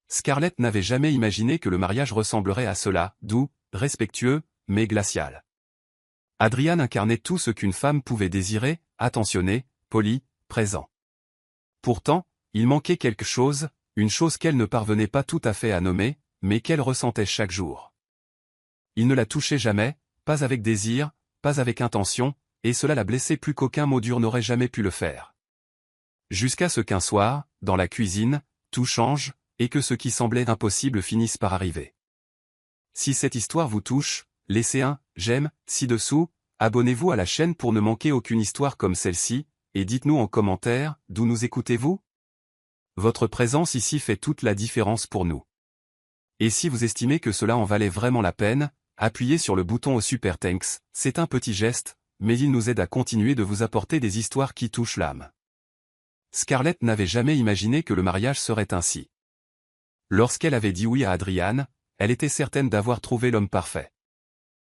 Scarlett n'avait jamais imaginé que le mariage ressemblerait à cela, doux, respectueux, mais glacial. Adrian incarnait tout ce qu'une femme pouvait désirer, attentionné, poli, présent. Pourtant, il manquait quelque chose, une chose qu'elle ne parvenait pas tout à fait à nommer, mais qu'elle ressentait chaque jour. Il ne la touchait jamais, pas avec désir, pas avec intention, et cela la blessait plus qu'aucun mot dur n'aurait jamais pu le faire. Jusqu'à ce qu'un soir, dans la cuisine, tout change, et que ce qui semblait impossible finisse par arriver. Si cette histoire vous touche, laissez un « j'aime » ci-dessous, abonnez-vous à la chaîne pour ne manquer aucune histoire comme celle-ci, et dites-nous en commentaire, d'où nous écoutez-vous? Votre présence ici fait toute la différence pour nous. Et si vous estimez que cela en valait vraiment la peine, appuyez sur le bouton au Super Thanks, c'est un petit geste, mais il nous aide à continuer de vous apporter des histoires qui touchent l'âme. Scarlett n'avait jamais imaginé que le mariage serait ainsi. Lorsqu'elle avait dit oui à Adrian, elle était certaine d'avoir trouvé l'homme parfait.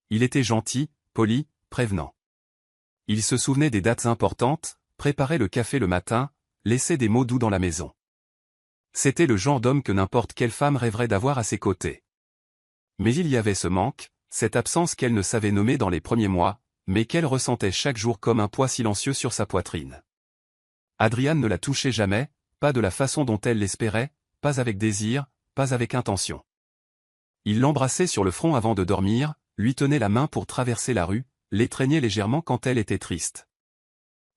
Il était gentil, poli, prévenant. Il se souvenait des dates importantes, préparait le café le matin, laissait des mots doux dans la maison. C'était le genre d'homme que n'importe quelle femme rêverait d'avoir à ses côtés. Mais il y avait ce manque, cette absence qu'elle ne savait nommer dans les premiers mois, mais qu'elle ressentait chaque jour comme un poids silencieux sur sa poitrine. Adrian ne la touchait jamais, pas de la façon dont elle l'espérait, pas avec désir, pas avec intention. Il l'embrassait sur le front avant de dormir, lui tenait la main pour traverser la rue, l'étreignait légèrement quand elle était triste.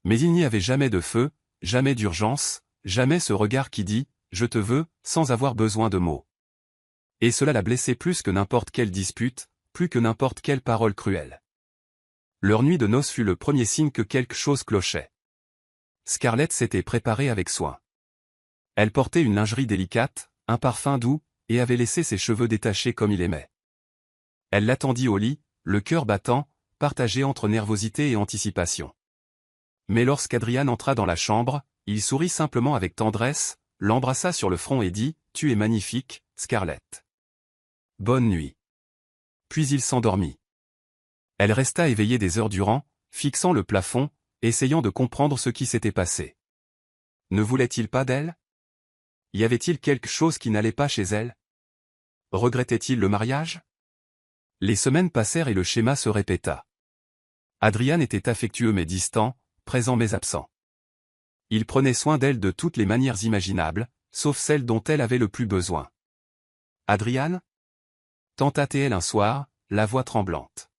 Mais il n'y avait jamais de feu, jamais d'urgence, jamais ce regard qui dit « je te veux » sans avoir besoin de mots. Et cela la blessait plus que n'importe quelle dispute, plus que n'importe quelle parole cruelle. Leur nuit de noces fut le premier signe que quelque chose clochait. Scarlett s'était préparée avec soin. Elle portait une lingerie délicate, un parfum doux, et avait laissé ses cheveux détachés comme il aimait. Elle l'attendit au lit, le cœur battant, partagé entre nervosité et anticipation. Mais lorsqu'Adrian entra dans la chambre, il sourit simplement avec tendresse, l'embrassa sur le front et dit « Tu es magnifique, Scarlett. Bonne nuit. » Puis il s'endormit. Elle resta éveillée des heures durant, fixant le plafond, essayant de comprendre ce qui s'était passé. Ne voulait-il pas d'elle? Y avait-il quelque chose qui n'allait pas chez elle? Regrettait-il le mariage? Les semaines passèrent et le schéma se répéta. Adrian était affectueux mais distant, présent mais absent. Il prenait soin d'elle de toutes les manières imaginables, sauf celles dont elle avait le plus besoin. Adrian? Tenta-t-elle un soir, la voix tremblante.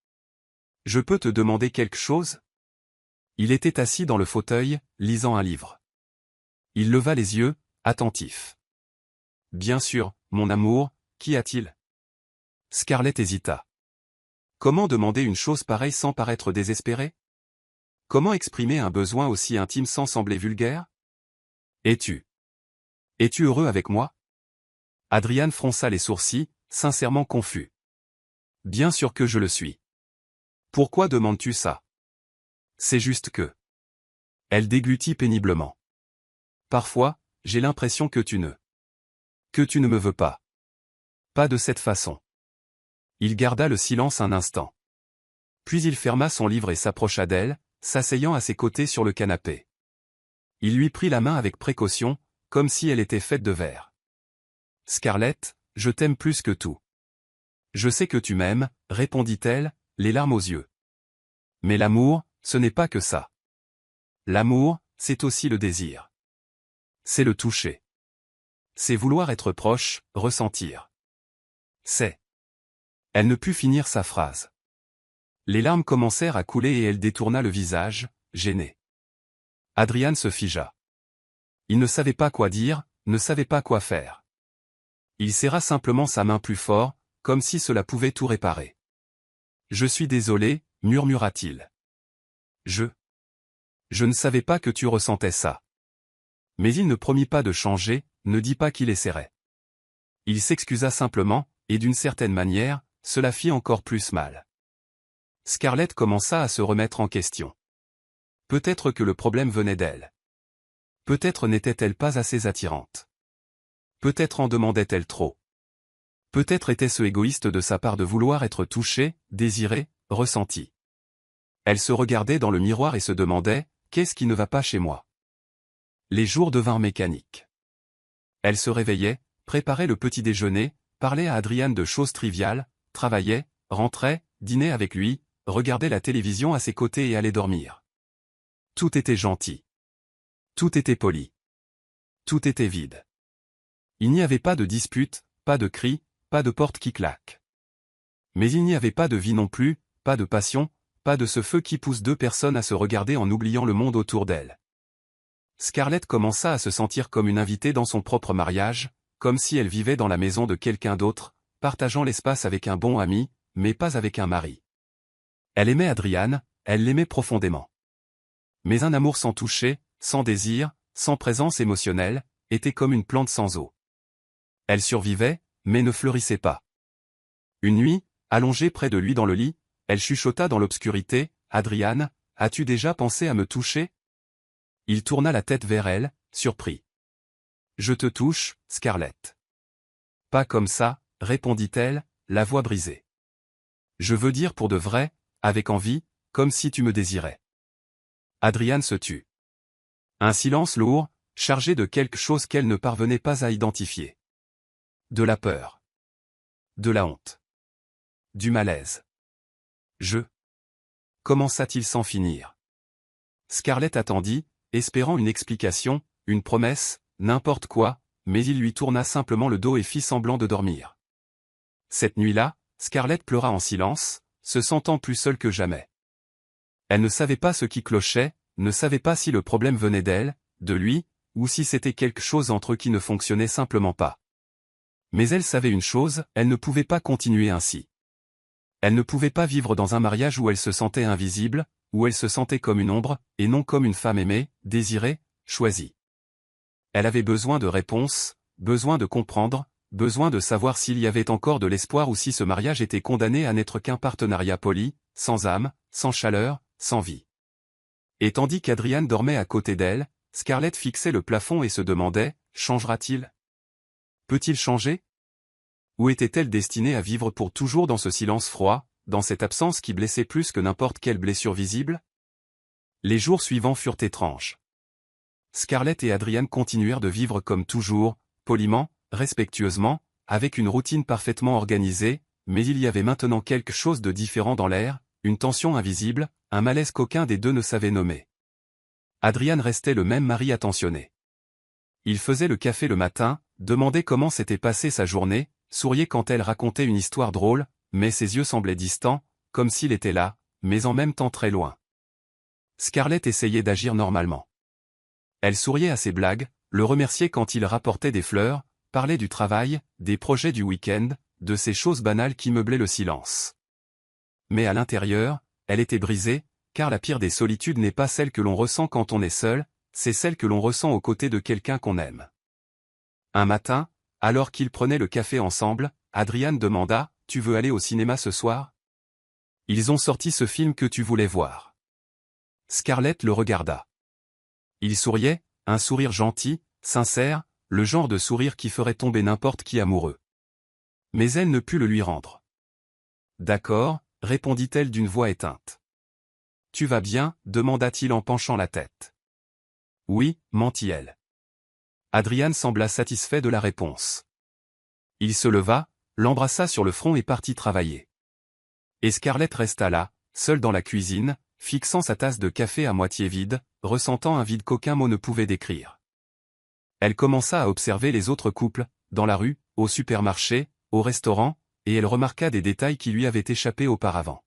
Je peux te demander quelque chose? Il était assis dans le fauteuil, lisant un livre. Il leva les yeux, attentif. Bien sûr, mon amour, qu'y a-t-il? Scarlett hésita. Comment demander une chose pareille sans paraître désespéré? Comment exprimer un besoin aussi intime sans sembler vulgaire? Es-tu heureux avec moi? Adrian fronça les sourcils, sincèrement confus. Bien sûr que je le suis. Pourquoi demandes-tu ça? C'est juste que... Elle déglutit péniblement. Parfois, j'ai l'impression que tu ne me veux pas. Pas de cette façon. Il garda le silence un instant. Puis il ferma son livre et s'approcha d'elle, s'asseyant à ses côtés sur le canapé. Il lui prit la main avec précaution, comme si elle était faite de verre. Scarlett, je t'aime plus que tout. Je sais que tu m'aimes, répondit-elle, les larmes aux yeux. Mais l'amour, ce n'est pas que ça. L'amour, c'est aussi le désir. C'est le toucher. C'est vouloir être proche, ressentir. C'est... Elle ne put finir sa phrase. Les larmes commencèrent à couler et elle détourna le visage, gênée. Adrian se figea. Il ne savait pas quoi dire, ne savait pas quoi faire. Il serra simplement sa main plus fort, comme si cela pouvait tout réparer. « Je suis désolé, murmura-t-il. Je ne savais pas que tu ressentais ça. » Mais il ne promit pas de changer, ne dit pas qu'il essaierait. Il s'excusa simplement, et d'une certaine manière, cela fit encore plus mal. Scarlett commença à se remettre en question. Peut-être que le problème venait d'elle. Peut-être n'était-elle pas assez attirante. Peut-être en demandait-elle trop. Peut-être était-ce égoïste de sa part de vouloir être touchée, désirée, ressentie. Elle se regardait dans le miroir et se demandait « Qu'est-ce qui ne va pas chez moi ?» Les jours devinrent mécaniques. Elle se réveillait, préparait le petit déjeuner, parlait à Adrian de choses triviales, travaillait, rentrait, dînait avec lui, regardait la télévision à ses côtés et allait dormir. Tout était gentil. Tout était poli. Tout était vide. Il n'y avait pas de dispute, pas de cris, pas de porte qui claque. Mais il n'y avait pas de vie non plus, pas de passion, pas de ce feu qui pousse deux personnes à se regarder en oubliant le monde autour d'elles. Scarlett commença à se sentir comme une invitée dans son propre mariage, comme si elle vivait dans la maison de quelqu'un d'autre, partageant l'espace avec un bon ami, mais pas avec un mari. Elle aimait Adrian, elle l'aimait profondément. Mais un amour sans toucher, sans désir, sans présence émotionnelle, était comme une plante sans eau. Elle survivait, mais ne fleurissait pas. Une nuit, allongée près de lui dans le lit, elle chuchota dans l'obscurité, « Adrian, as-tu déjà pensé à me toucher ?» Il tourna la tête vers elle, surpris. « Je te touche, Scarlett. »« Pas comme ça, » répondit-elle, la voix brisée. « Je veux dire pour de vrai, avec envie, comme si tu me désirais. » Adrian se tut. Un silence lourd, chargé de quelque chose qu'elle ne parvenait pas à identifier. De la peur. De la honte. Du malaise. Commença-t-il sans finir. Scarlett attendit, espérant une explication, une promesse, n'importe quoi, mais il lui tourna simplement le dos et fit semblant de dormir. Cette nuit-là, Scarlett pleura en silence, se sentant plus seule que jamais. Elle ne savait pas ce qui clochait, ne savait pas si le problème venait d'elle, de lui, ou si c'était quelque chose entre eux qui ne fonctionnait simplement pas. Mais elle savait une chose, elle ne pouvait pas continuer ainsi. Elle ne pouvait pas vivre dans un mariage où elle se sentait invisible, où elle se sentait comme une ombre, et non comme une femme aimée, désirée, choisie. Elle avait besoin de réponses, besoin de comprendre, besoin de savoir s'il y avait encore de l'espoir ou si ce mariage était condamné à n'être qu'un partenariat poli, sans âme, sans chaleur, sans vie. Et tandis qu'Adrian dormait à côté d'elle, Scarlett fixait le plafond et se demandait, changera-t-il? Peut-il changer? Ou était-elle destinée à vivre pour toujours dans ce silence froid, dans cette absence qui blessait plus que n'importe quelle blessure visible? Les jours suivants furent étranges. Scarlett et Adrian continuèrent de vivre comme toujours, poliment, respectueusement, avec une routine parfaitement organisée, mais il y avait maintenant quelque chose de différent dans l'air, une tension invisible, un malaise qu'aucun des deux ne savait nommer. Adrian restait le même mari attentionné. Il faisait le café le matin, demandait comment s'était passée sa journée, souriait quand elle racontait une histoire drôle, mais ses yeux semblaient distants, comme s'il était là, mais en même temps très loin. Scarlett essayait d'agir normalement. Elle souriait à ses blagues, le remerciait quand il rapportait des fleurs, parlait du travail, des projets du week-end, de ces choses banales qui meublaient le silence. Mais à l'intérieur, elle était brisée, car la pire des solitudes n'est pas celle que l'on ressent quand on est seul, c'est celle que l'on ressent aux côtés de quelqu'un qu'on aime. Un matin, alors qu'ils prenaient le café ensemble, Adrian demanda, « Tu veux aller au cinéma ce soir? Ils ont sorti ce film que tu voulais voir. » Scarlett le regarda. Il souriait, un sourire gentil, sincère, le genre de sourire qui ferait tomber n'importe qui amoureux. Mais elle ne put le lui rendre. « D'accord, » répondit-elle d'une voix éteinte. « Tu vas bien ?» demanda-t-il en penchant la tête. « Oui, » mentit-elle. Adrian sembla satisfait de la réponse. Il se leva, l'embrassa sur le front et partit travailler. Et Scarlett resta là, seule dans la cuisine, fixant sa tasse de café à moitié vide, ressentant un vide qu'aucun mot ne pouvait décrire. Elle commença à observer les autres couples, dans la rue, au supermarché, au restaurant, et elle remarqua des détails qui lui avaient échappé auparavant.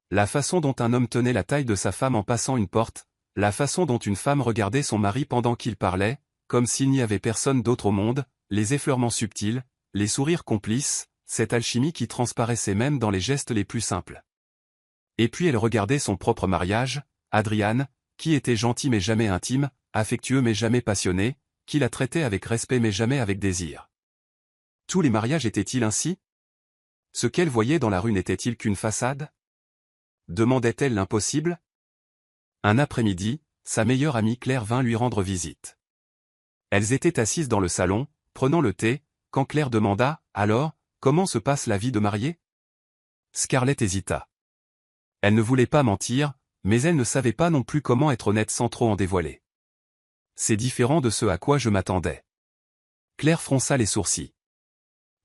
La façon dont un homme tenait la taille de sa femme en passant une porte, la façon dont une femme regardait son mari pendant qu'il parlait, comme s'il n'y avait personne d'autre au monde, les effleurements subtils, les sourires complices, cette alchimie qui transparaissait même dans les gestes les plus simples. Et puis elle regardait son propre mariage, Adrian, qui était gentil mais jamais intime, affectueux mais jamais passionné, qui la traitait avec respect mais jamais avec désir. Tous les mariages étaient-ils ainsi? Ce qu'elle voyait dans la rue n'était-il qu'une façade? Demandait-elle l'impossible? Un après-midi, sa meilleure amie Claire vint lui rendre visite. Elles étaient assises dans le salon, prenant le thé, quand Claire demanda, « Alors, comment se passe la vie de mariée ?» Scarlett hésita. Elle ne voulait pas mentir, mais elle ne savait pas non plus comment être honnête sans trop en dévoiler. « C'est différent de ce à quoi je m'attendais. » Claire fronça les sourcils.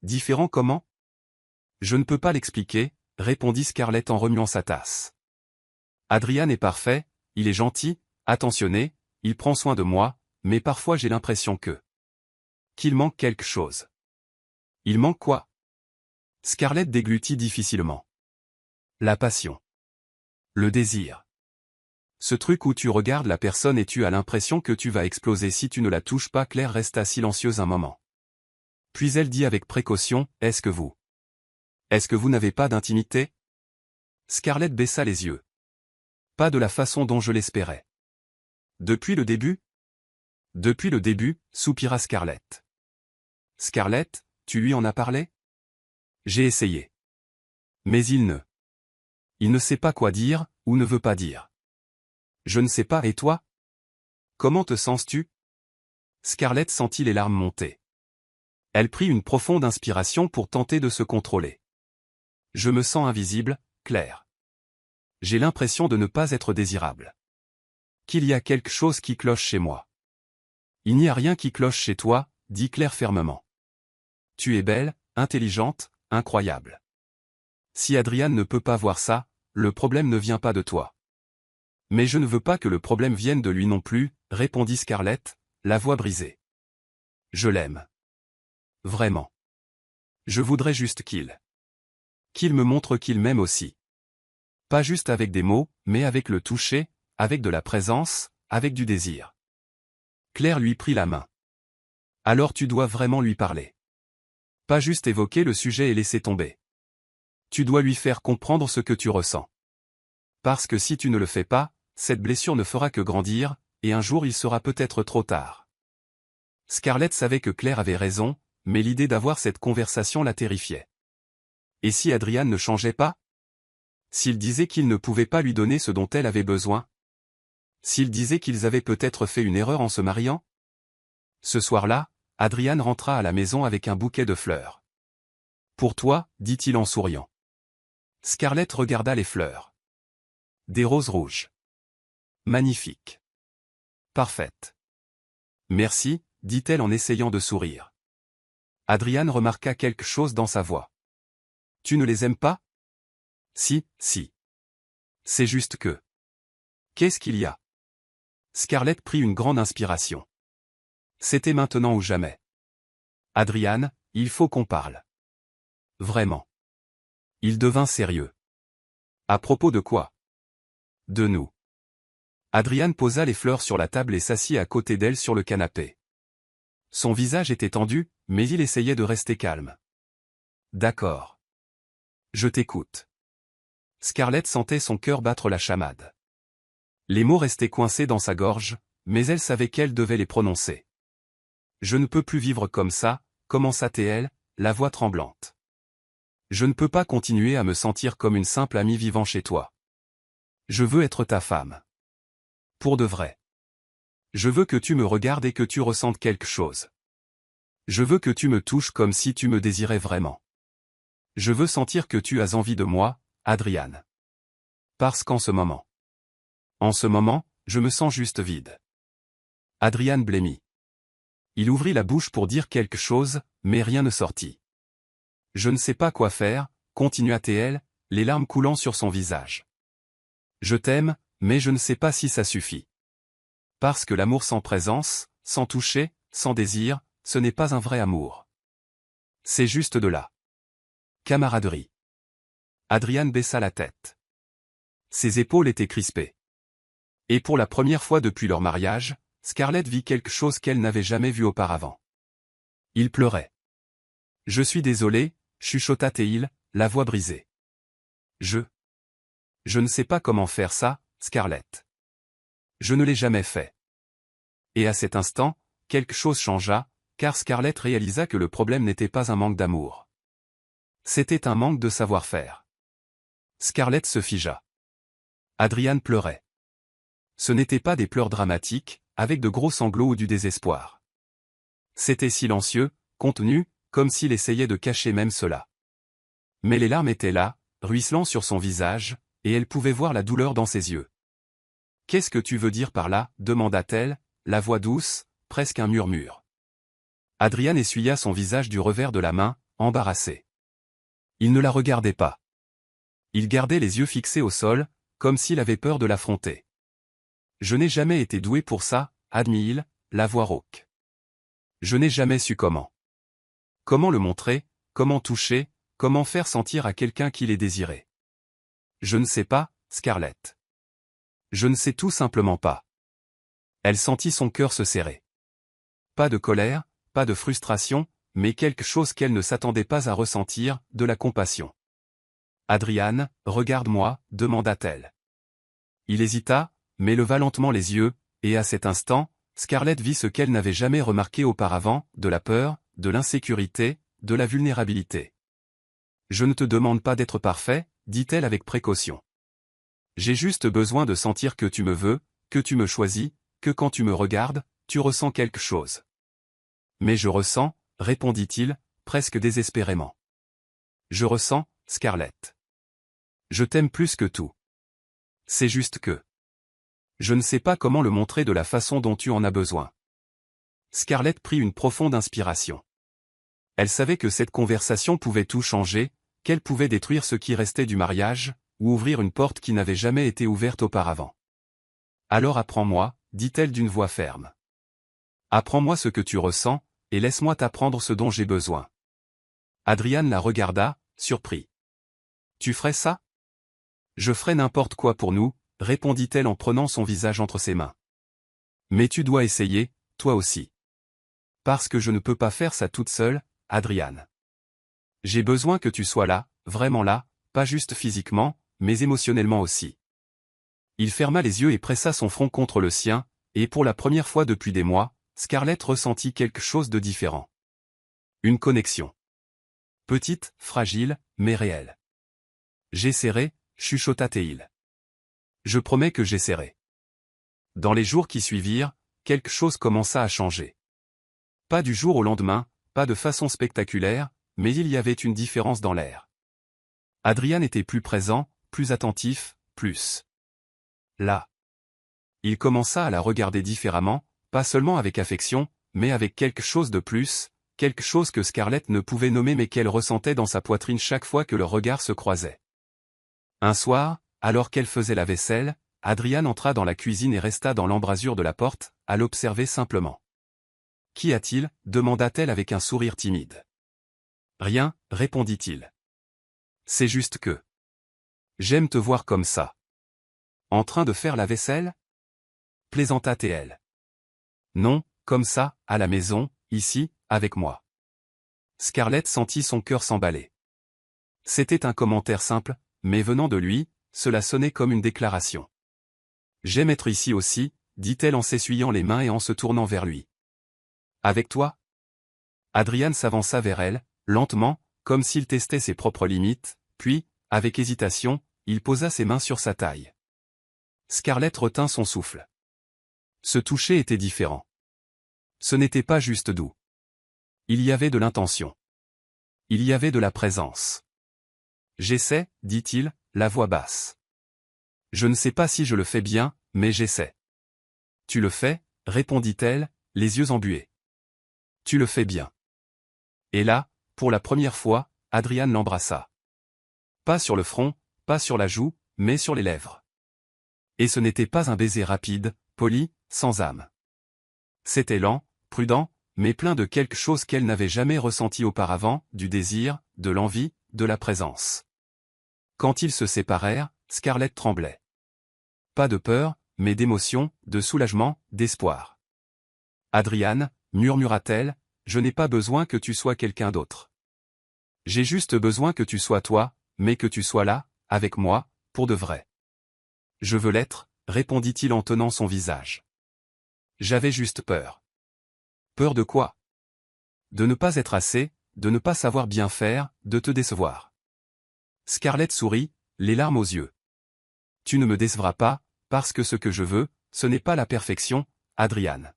Différent comment? Je ne peux pas l'expliquer, répondit Scarlett en remuant sa tasse. Adrian est parfait, il est gentil, attentionné, il prend soin de moi, mais parfois j'ai l'impression qu'il manque quelque chose. Il manque quoi? Scarlett déglutit difficilement. La passion. Le désir. Ce truc où tu regardes la personne et tu as l'impression que tu vas exploser si tu ne la touches pas. Claire resta silencieuse un moment. Puis elle dit avec précaution, Est-ce que vous n'avez pas d'intimité? Scarlett baissa les yeux. Pas de la façon dont je l'espérais. Depuis le début? Depuis le début, soupira Scarlett. Scarlett, tu lui en as parlé? J'ai essayé. Mais il ne sait pas quoi dire, ou ne veut pas dire. Je ne sais pas et toi? Comment te sens-tu? Scarlett sentit les larmes monter. Elle prit une profonde inspiration pour tenter de se contrôler. Je me sens invisible, Claire. J'ai l'impression de ne pas être désirable. Qu'il y a quelque chose qui cloche chez moi. Il n'y a rien qui cloche chez toi, dit Claire fermement. Tu es belle, intelligente, incroyable. Si Adrian ne peut pas voir ça, le problème ne vient pas de toi. Mais je ne veux pas que le problème vienne de lui non plus, répondit Scarlett, la voix brisée. Je l'aime. Vraiment. Je voudrais juste qu'il me montre qu'il m'aime aussi. Pas juste avec des mots, mais avec le toucher, avec de la présence, avec du désir. Claire lui prit la main. Alors tu dois vraiment lui parler. Pas juste évoquer le sujet et laisser tomber. Tu dois lui faire comprendre ce que tu ressens. Parce que si tu ne le fais pas, cette blessure ne fera que grandir, et un jour il sera peut-être trop tard. Scarlett savait que Claire avait raison, mais l'idée d'avoir cette conversation la terrifiait. Et si Adrian ne changeait pas? S'il disait qu'il ne pouvait pas lui donner ce dont elle avait besoin? S'il disait qu'ils avaient peut-être fait une erreur en se mariant? Ce soir-là, Adrian rentra à la maison avec un bouquet de fleurs. Pour toi, dit-il en souriant. Scarlett regarda les fleurs. Des roses rouges. Magnifiques. Parfaites. Merci, dit-elle en essayant de sourire. Adrian remarqua quelque chose dans sa voix. Tu ne les aimes pas? Si. C'est juste que... Qu'est-ce qu'il y a? Scarlett prit une grande inspiration. C'était maintenant ou jamais. Adrian, il faut qu'on parle. Vraiment. Il devint sérieux. À propos de quoi? De nous. Adrian posa les fleurs sur la table et s'assit à côté d'elle sur le canapé. Son visage était tendu, mais il essayait de rester calme. D'accord. Je t'écoute. Scarlett sentait son cœur battre la chamade. Les mots restaient coincés dans sa gorge, mais elle savait qu'elle devait les prononcer. Je ne peux plus vivre comme ça, commença-t-elle, la voix tremblante. Je ne peux pas continuer à me sentir comme une simple amie vivant chez toi. Je veux être ta femme. Pour de vrai. Je veux que tu me regardes et que tu ressentes quelque chose. Je veux que tu me touches comme si tu me désirais vraiment. Je veux sentir que tu as envie de moi, Adrian. Parce qu'en ce moment, je me sens juste vide. Adrian blêmit. Il ouvrit la bouche pour dire quelque chose, mais rien ne sortit. Je ne sais pas quoi faire, continua-t-elle, les larmes coulant sur son visage. Je t'aime, mais je ne sais pas si ça suffit. Parce que l'amour sans présence, sans toucher, sans désir, ce n'est pas un vrai amour. C'est juste de la camaraderie. Adrian baissa la tête. Ses épaules étaient crispées. Et pour la première fois depuis leur mariage, Scarlett vit quelque chose qu'elle n'avait jamais vu auparavant. Il pleurait. Je suis désolé, chuchota-t-il, la voix brisée. Je ne sais pas comment faire ça, Scarlett. Je ne l'ai jamais fait. Et à cet instant, quelque chose changea, car Scarlett réalisa que le problème n'était pas un manque d'amour. C'était un manque de savoir-faire. Scarlett se figea. Adrian pleurait. Ce n'étaient pas des pleurs dramatiques, avec de gros sanglots ou du désespoir. C'était silencieux, contenu, comme s'il essayait de cacher même cela. Mais les larmes étaient là, ruisselant sur son visage, et elle pouvait voir la douleur dans ses yeux. « Qu'est-ce que tu veux dire par là » demanda-t-elle, la voix douce, presque un murmure. Adrian essuya son visage du revers de la main, embarrassé. Il ne la regardait pas. Il gardait les yeux fixés au sol, comme s'il avait peur de l'affronter. Je n'ai jamais été doué pour ça, admit-il, la voix rauque. Je n'ai jamais su comment. Comment le montrer, comment toucher, comment faire sentir à quelqu'un qu'il est désiré. Je ne sais pas, Scarlett. Je ne sais tout simplement pas. Elle sentit son cœur se serrer. Pas de colère, pas de frustration, mais quelque chose qu'elle ne s'attendait pas à ressentir, de la compassion. Adrian, regarde-moi, demanda-t-elle. Il hésita, mais leva lentement les yeux, et à cet instant, Scarlett vit ce qu'elle n'avait jamais remarqué auparavant, de la peur, de l'insécurité, de la vulnérabilité. Je ne te demande pas d'être parfait, dit-elle avec précaution. J'ai juste besoin de sentir que tu me veux, que tu me choisis, que quand tu me regardes, tu ressens quelque chose. Mais je ressens, répondit-il, presque désespérément. Je ressens, Scarlett. Je t'aime plus que tout. C'est juste que... Je ne sais pas comment le montrer de la façon dont tu en as besoin. Scarlett prit une profonde inspiration. Elle savait que cette conversation pouvait tout changer, qu'elle pouvait détruire ce qui restait du mariage, ou ouvrir une porte qui n'avait jamais été ouverte auparavant. Alors apprends-moi, dit-elle d'une voix ferme. Apprends-moi ce que tu ressens, et laisse-moi t'apprendre ce dont j'ai besoin. Adrian la regarda, surpris. Tu ferais ça? Je ferais n'importe quoi pour nous, répondit-elle en prenant son visage entre ses mains. Mais tu dois essayer, toi aussi. Parce que je ne peux pas faire ça toute seule, Adrian. J'ai besoin que tu sois là, vraiment là, pas juste physiquement, mais émotionnellement aussi. Il ferma les yeux et pressa son front contre le sien, et pour la première fois depuis des mois, Scarlett ressentit quelque chose de différent. Une connexion. Petite, fragile, mais réelle. J'essaierai, chuchota-t-il. Je promets que j'essaierai. Dans les jours qui suivirent, quelque chose commença à changer. Pas du jour au lendemain, pas de façon spectaculaire, mais il y avait une différence dans l'air. Adrian était plus présent, plus attentif, plus là. Il commença à la regarder différemment, pas seulement avec affection, mais avec quelque chose de plus, quelque chose que Scarlett ne pouvait nommer mais qu'elle ressentait dans sa poitrine chaque fois que leurs regards se croisaient. Un soir, alors qu'elle faisait la vaisselle, Adrian entra dans la cuisine et resta dans l'embrasure de la porte, à l'observer simplement. « Qu'y a-t-il » demanda-t-elle avec un sourire timide. « Rien » répondit-il. « C'est juste que... J'aime te voir comme ça. »« En train de faire la vaisselle » plaisanta-t-elle. « Non, comme ça, à la maison, ici, avec moi. » Scarlett sentit son cœur s'emballer. C'était un commentaire simple, mais venant de lui, cela sonnait comme une déclaration. « J'aime être ici aussi » dit-elle en s'essuyant les mains et en se tournant vers lui. « Avec toi ?» Adrian s'avança vers elle, lentement, comme s'il testait ses propres limites, puis, avec hésitation, il posa ses mains sur sa taille. Scarlett retint son souffle. Ce toucher était différent. Ce n'était pas juste doux. Il y avait de l'intention. Il y avait de la présence. « J'essaie, dit-il, la voix basse. Je ne sais pas si je le fais bien, mais j'essaie. Tu le fais, répondit-elle, les yeux embués. Tu le fais bien. Et là, pour la première fois, Adrian l'embrassa. Pas sur le front, pas sur la joue, mais sur les lèvres. Et ce n'était pas un baiser rapide, poli, sans âme. C'était lent, prudent, mais plein de quelque chose qu'elle n'avait jamais ressenti auparavant, du désir, de l'envie, de la présence. Quand ils se séparèrent, Scarlett tremblait. Pas de peur, mais d'émotion, de soulagement, d'espoir. « Adrian, murmura-t-elle, je n'ai pas besoin que tu sois quelqu'un d'autre. J'ai juste besoin que tu sois toi, mais que tu sois là, avec moi, pour de vrai. » Je veux l'être, répondit-il en tenant son visage. J'avais juste peur. Peur de quoi? De ne pas être assez, de ne pas savoir bien faire, de te décevoir. Scarlett sourit, les larmes aux yeux. Tu ne me décevras pas, parce que ce que je veux, ce n'est pas la perfection, Adrian.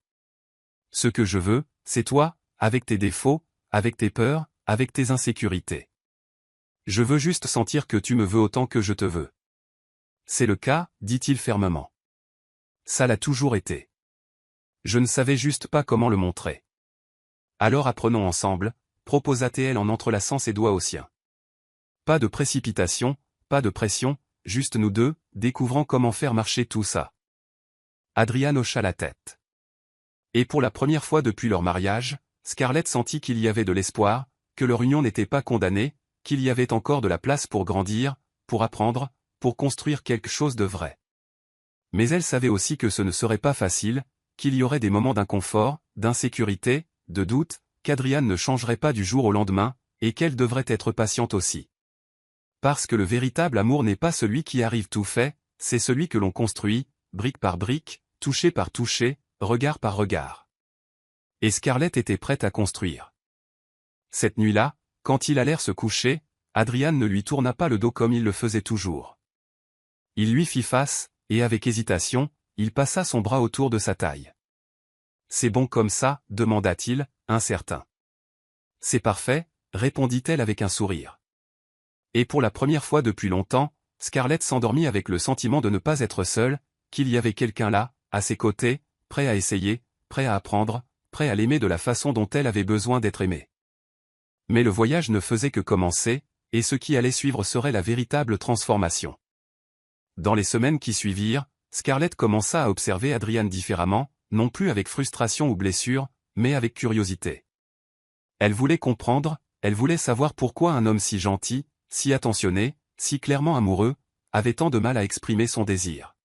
Ce que je veux, c'est toi, avec tes défauts, avec tes peurs, avec tes insécurités. Je veux juste sentir que tu me veux autant que je te veux. C'est le cas, dit-il fermement. Ça l'a toujours été. Je ne savais juste pas comment le montrer. Alors apprenons ensemble, proposa-t-elle en entrelaçant ses doigts aux siens. Pas de précipitation, pas de pression, juste nous deux, découvrant comment faire marcher tout ça. Adrian hocha la tête. Et pour la première fois depuis leur mariage, Scarlett sentit qu'il y avait de l'espoir, que leur union n'était pas condamnée, qu'il y avait encore de la place pour grandir, pour apprendre, pour construire quelque chose de vrai. Mais elle savait aussi que ce ne serait pas facile, qu'il y aurait des moments d'inconfort, d'insécurité, de doute, qu'Adrian ne changerait pas du jour au lendemain, et qu'elle devrait être patiente aussi. Parce que le véritable amour n'est pas celui qui arrive tout fait, c'est celui que l'on construit, brique par brique, touché par touché, regard par regard. Et Scarlett était prête à construire. Cette nuit-là, quand ils allèrent se coucher, Adrian ne lui tourna pas le dos comme il le faisait toujours. Il lui fit face, et avec hésitation, il passa son bras autour de sa taille. « C'est bon comme ça ?» demanda-t-il, incertain. « C'est parfait » répondit-elle avec un sourire. Et pour la première fois depuis longtemps, Scarlett s'endormit avec le sentiment de ne pas être seule, qu'il y avait quelqu'un là, à ses côtés, prêt à essayer, prêt à apprendre, prêt à l'aimer de la façon dont elle avait besoin d'être aimée. Mais le voyage ne faisait que commencer, et ce qui allait suivre serait la véritable transformation. Dans les semaines qui suivirent, Scarlett commença à observer Adrian différemment, non plus avec frustration ou blessure, mais avec curiosité. Elle voulait comprendre, elle voulait savoir pourquoi un homme si gentil, si attentionné, si clairement amoureux, avait tant de mal à exprimer son désir.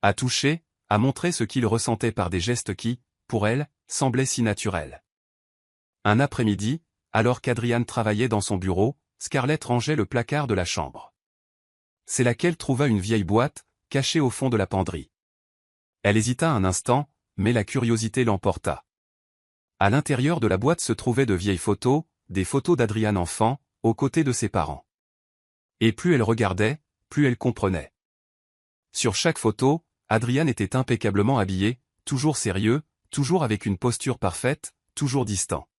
À toucher, à montrer ce qu'il ressentait par des gestes qui, pour elle, semblaient si naturels. Un après-midi, alors qu'Adrian travaillait dans son bureau, Scarlett rangeait le placard de la chambre. C'est là qu'elle trouva une vieille boîte, cachée au fond de la penderie. Elle hésita un instant, mais la curiosité l'emporta. À l'intérieur de la boîte se trouvaient de vieilles photos, des photos d'Adrian enfant, aux côtés de ses parents. Et plus elle regardait, plus elle comprenait. Sur chaque photo, Adrian était impeccablement habillé, toujours sérieux, toujours avec une posture parfaite, toujours distant.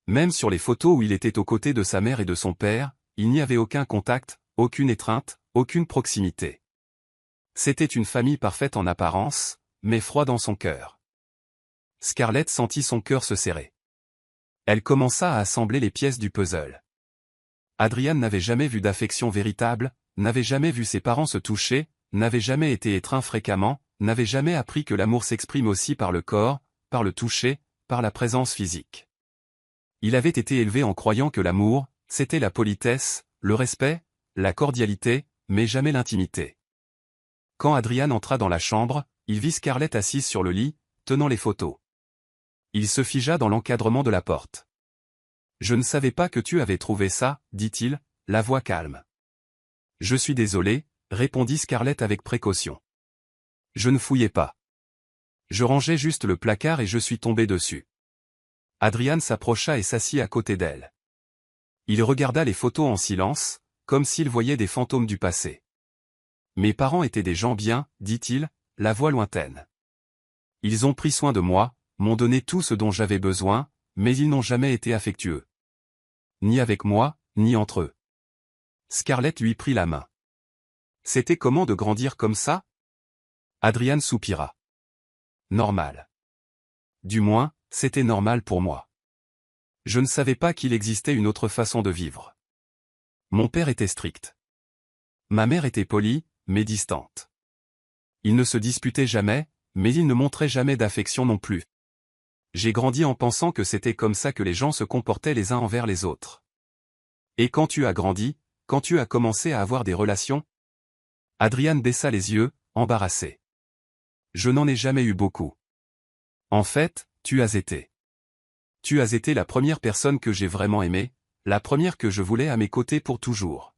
Même sur les photos où il était aux côtés de sa mère et de son père, il n'y avait aucun contact, aucune étreinte, aucune proximité. C'était une famille parfaite en apparence, mais froide dans son cœur. Scarlett sentit son cœur se serrer. Elle commença à assembler les pièces du puzzle. Adrian n'avait jamais vu d'affection véritable, n'avait jamais vu ses parents se toucher, n'avait jamais été étreint fréquemment, n'avait jamais appris que l'amour s'exprime aussi par le corps, par le toucher, par la présence physique. Il avait été élevé en croyant que l'amour, c'était la politesse, le respect, la cordialité, mais jamais l'intimité. Quand Adrian entra dans la chambre, il vit Scarlett assise sur le lit, tenant les photos. Il se figea dans l'encadrement de la porte. « Je ne savais pas que tu avais trouvé ça, » dit-il, la voix calme. « Je suis désolé, » répondit Scarlett avec précaution. « Je ne fouillais pas. Je rangeais juste le placard et je suis tombé dessus. » Adrian s'approcha et s'assit à côté d'elle. Il regarda les photos en silence, comme s'il voyait des fantômes du passé. « Mes parents étaient des gens bien, » dit-il, la voix lointaine. « Ils ont pris soin de moi, m'ont donné tout ce dont j'avais besoin, mais ils n'ont jamais été affectueux. Ni avec moi, ni entre eux. » Scarlett lui prit la main. « C'était comment de grandir comme ça ?» Adrian soupira. « Normal. Du moins, c'était normal pour moi. Je ne savais pas qu'il existait une autre façon de vivre. Mon père était strict. Ma mère était polie, mais distante. Ils ne se disputaient jamais, mais ils ne montraient jamais d'affection non plus. J'ai grandi en pensant que c'était comme ça que les gens se comportaient les uns envers les autres. Et quand tu as grandi, quand tu as commencé à avoir des relations ?» Adrian baissa les yeux, embarrassé. « Je n'en ai jamais eu beaucoup. En fait, tu as été. Tu as été la première personne que j'ai vraiment aimée, la première que je voulais à mes côtés pour toujours. »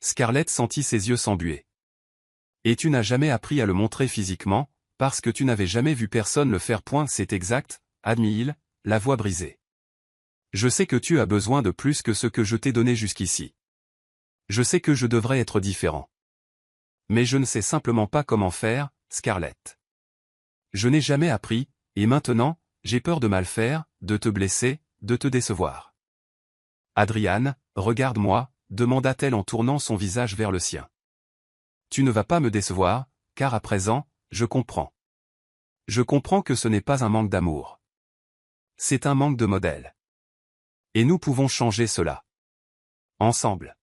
Scarlett sentit ses yeux s'embuer. « Et tu n'as jamais appris à le montrer physiquement, parce que tu n'avais jamais vu personne le faire. C'est exact, » admit-il, la voix brisée. « Je sais que tu as besoin de plus que ce que je t'ai donné jusqu'ici. Je sais que je devrais être différent. Mais je ne sais simplement pas comment faire, Scarlett. Je n'ai jamais appris, et maintenant, j'ai peur de mal faire, de te blesser, de te décevoir. » « Adrian, regarde-moi, » demanda-t-elle en tournant son visage vers le sien. « Tu ne vas pas me décevoir, car à présent, je comprends. Je comprends que ce n'est pas un manque d'amour. C'est un manque de modèle. Et nous pouvons changer cela. Ensemble.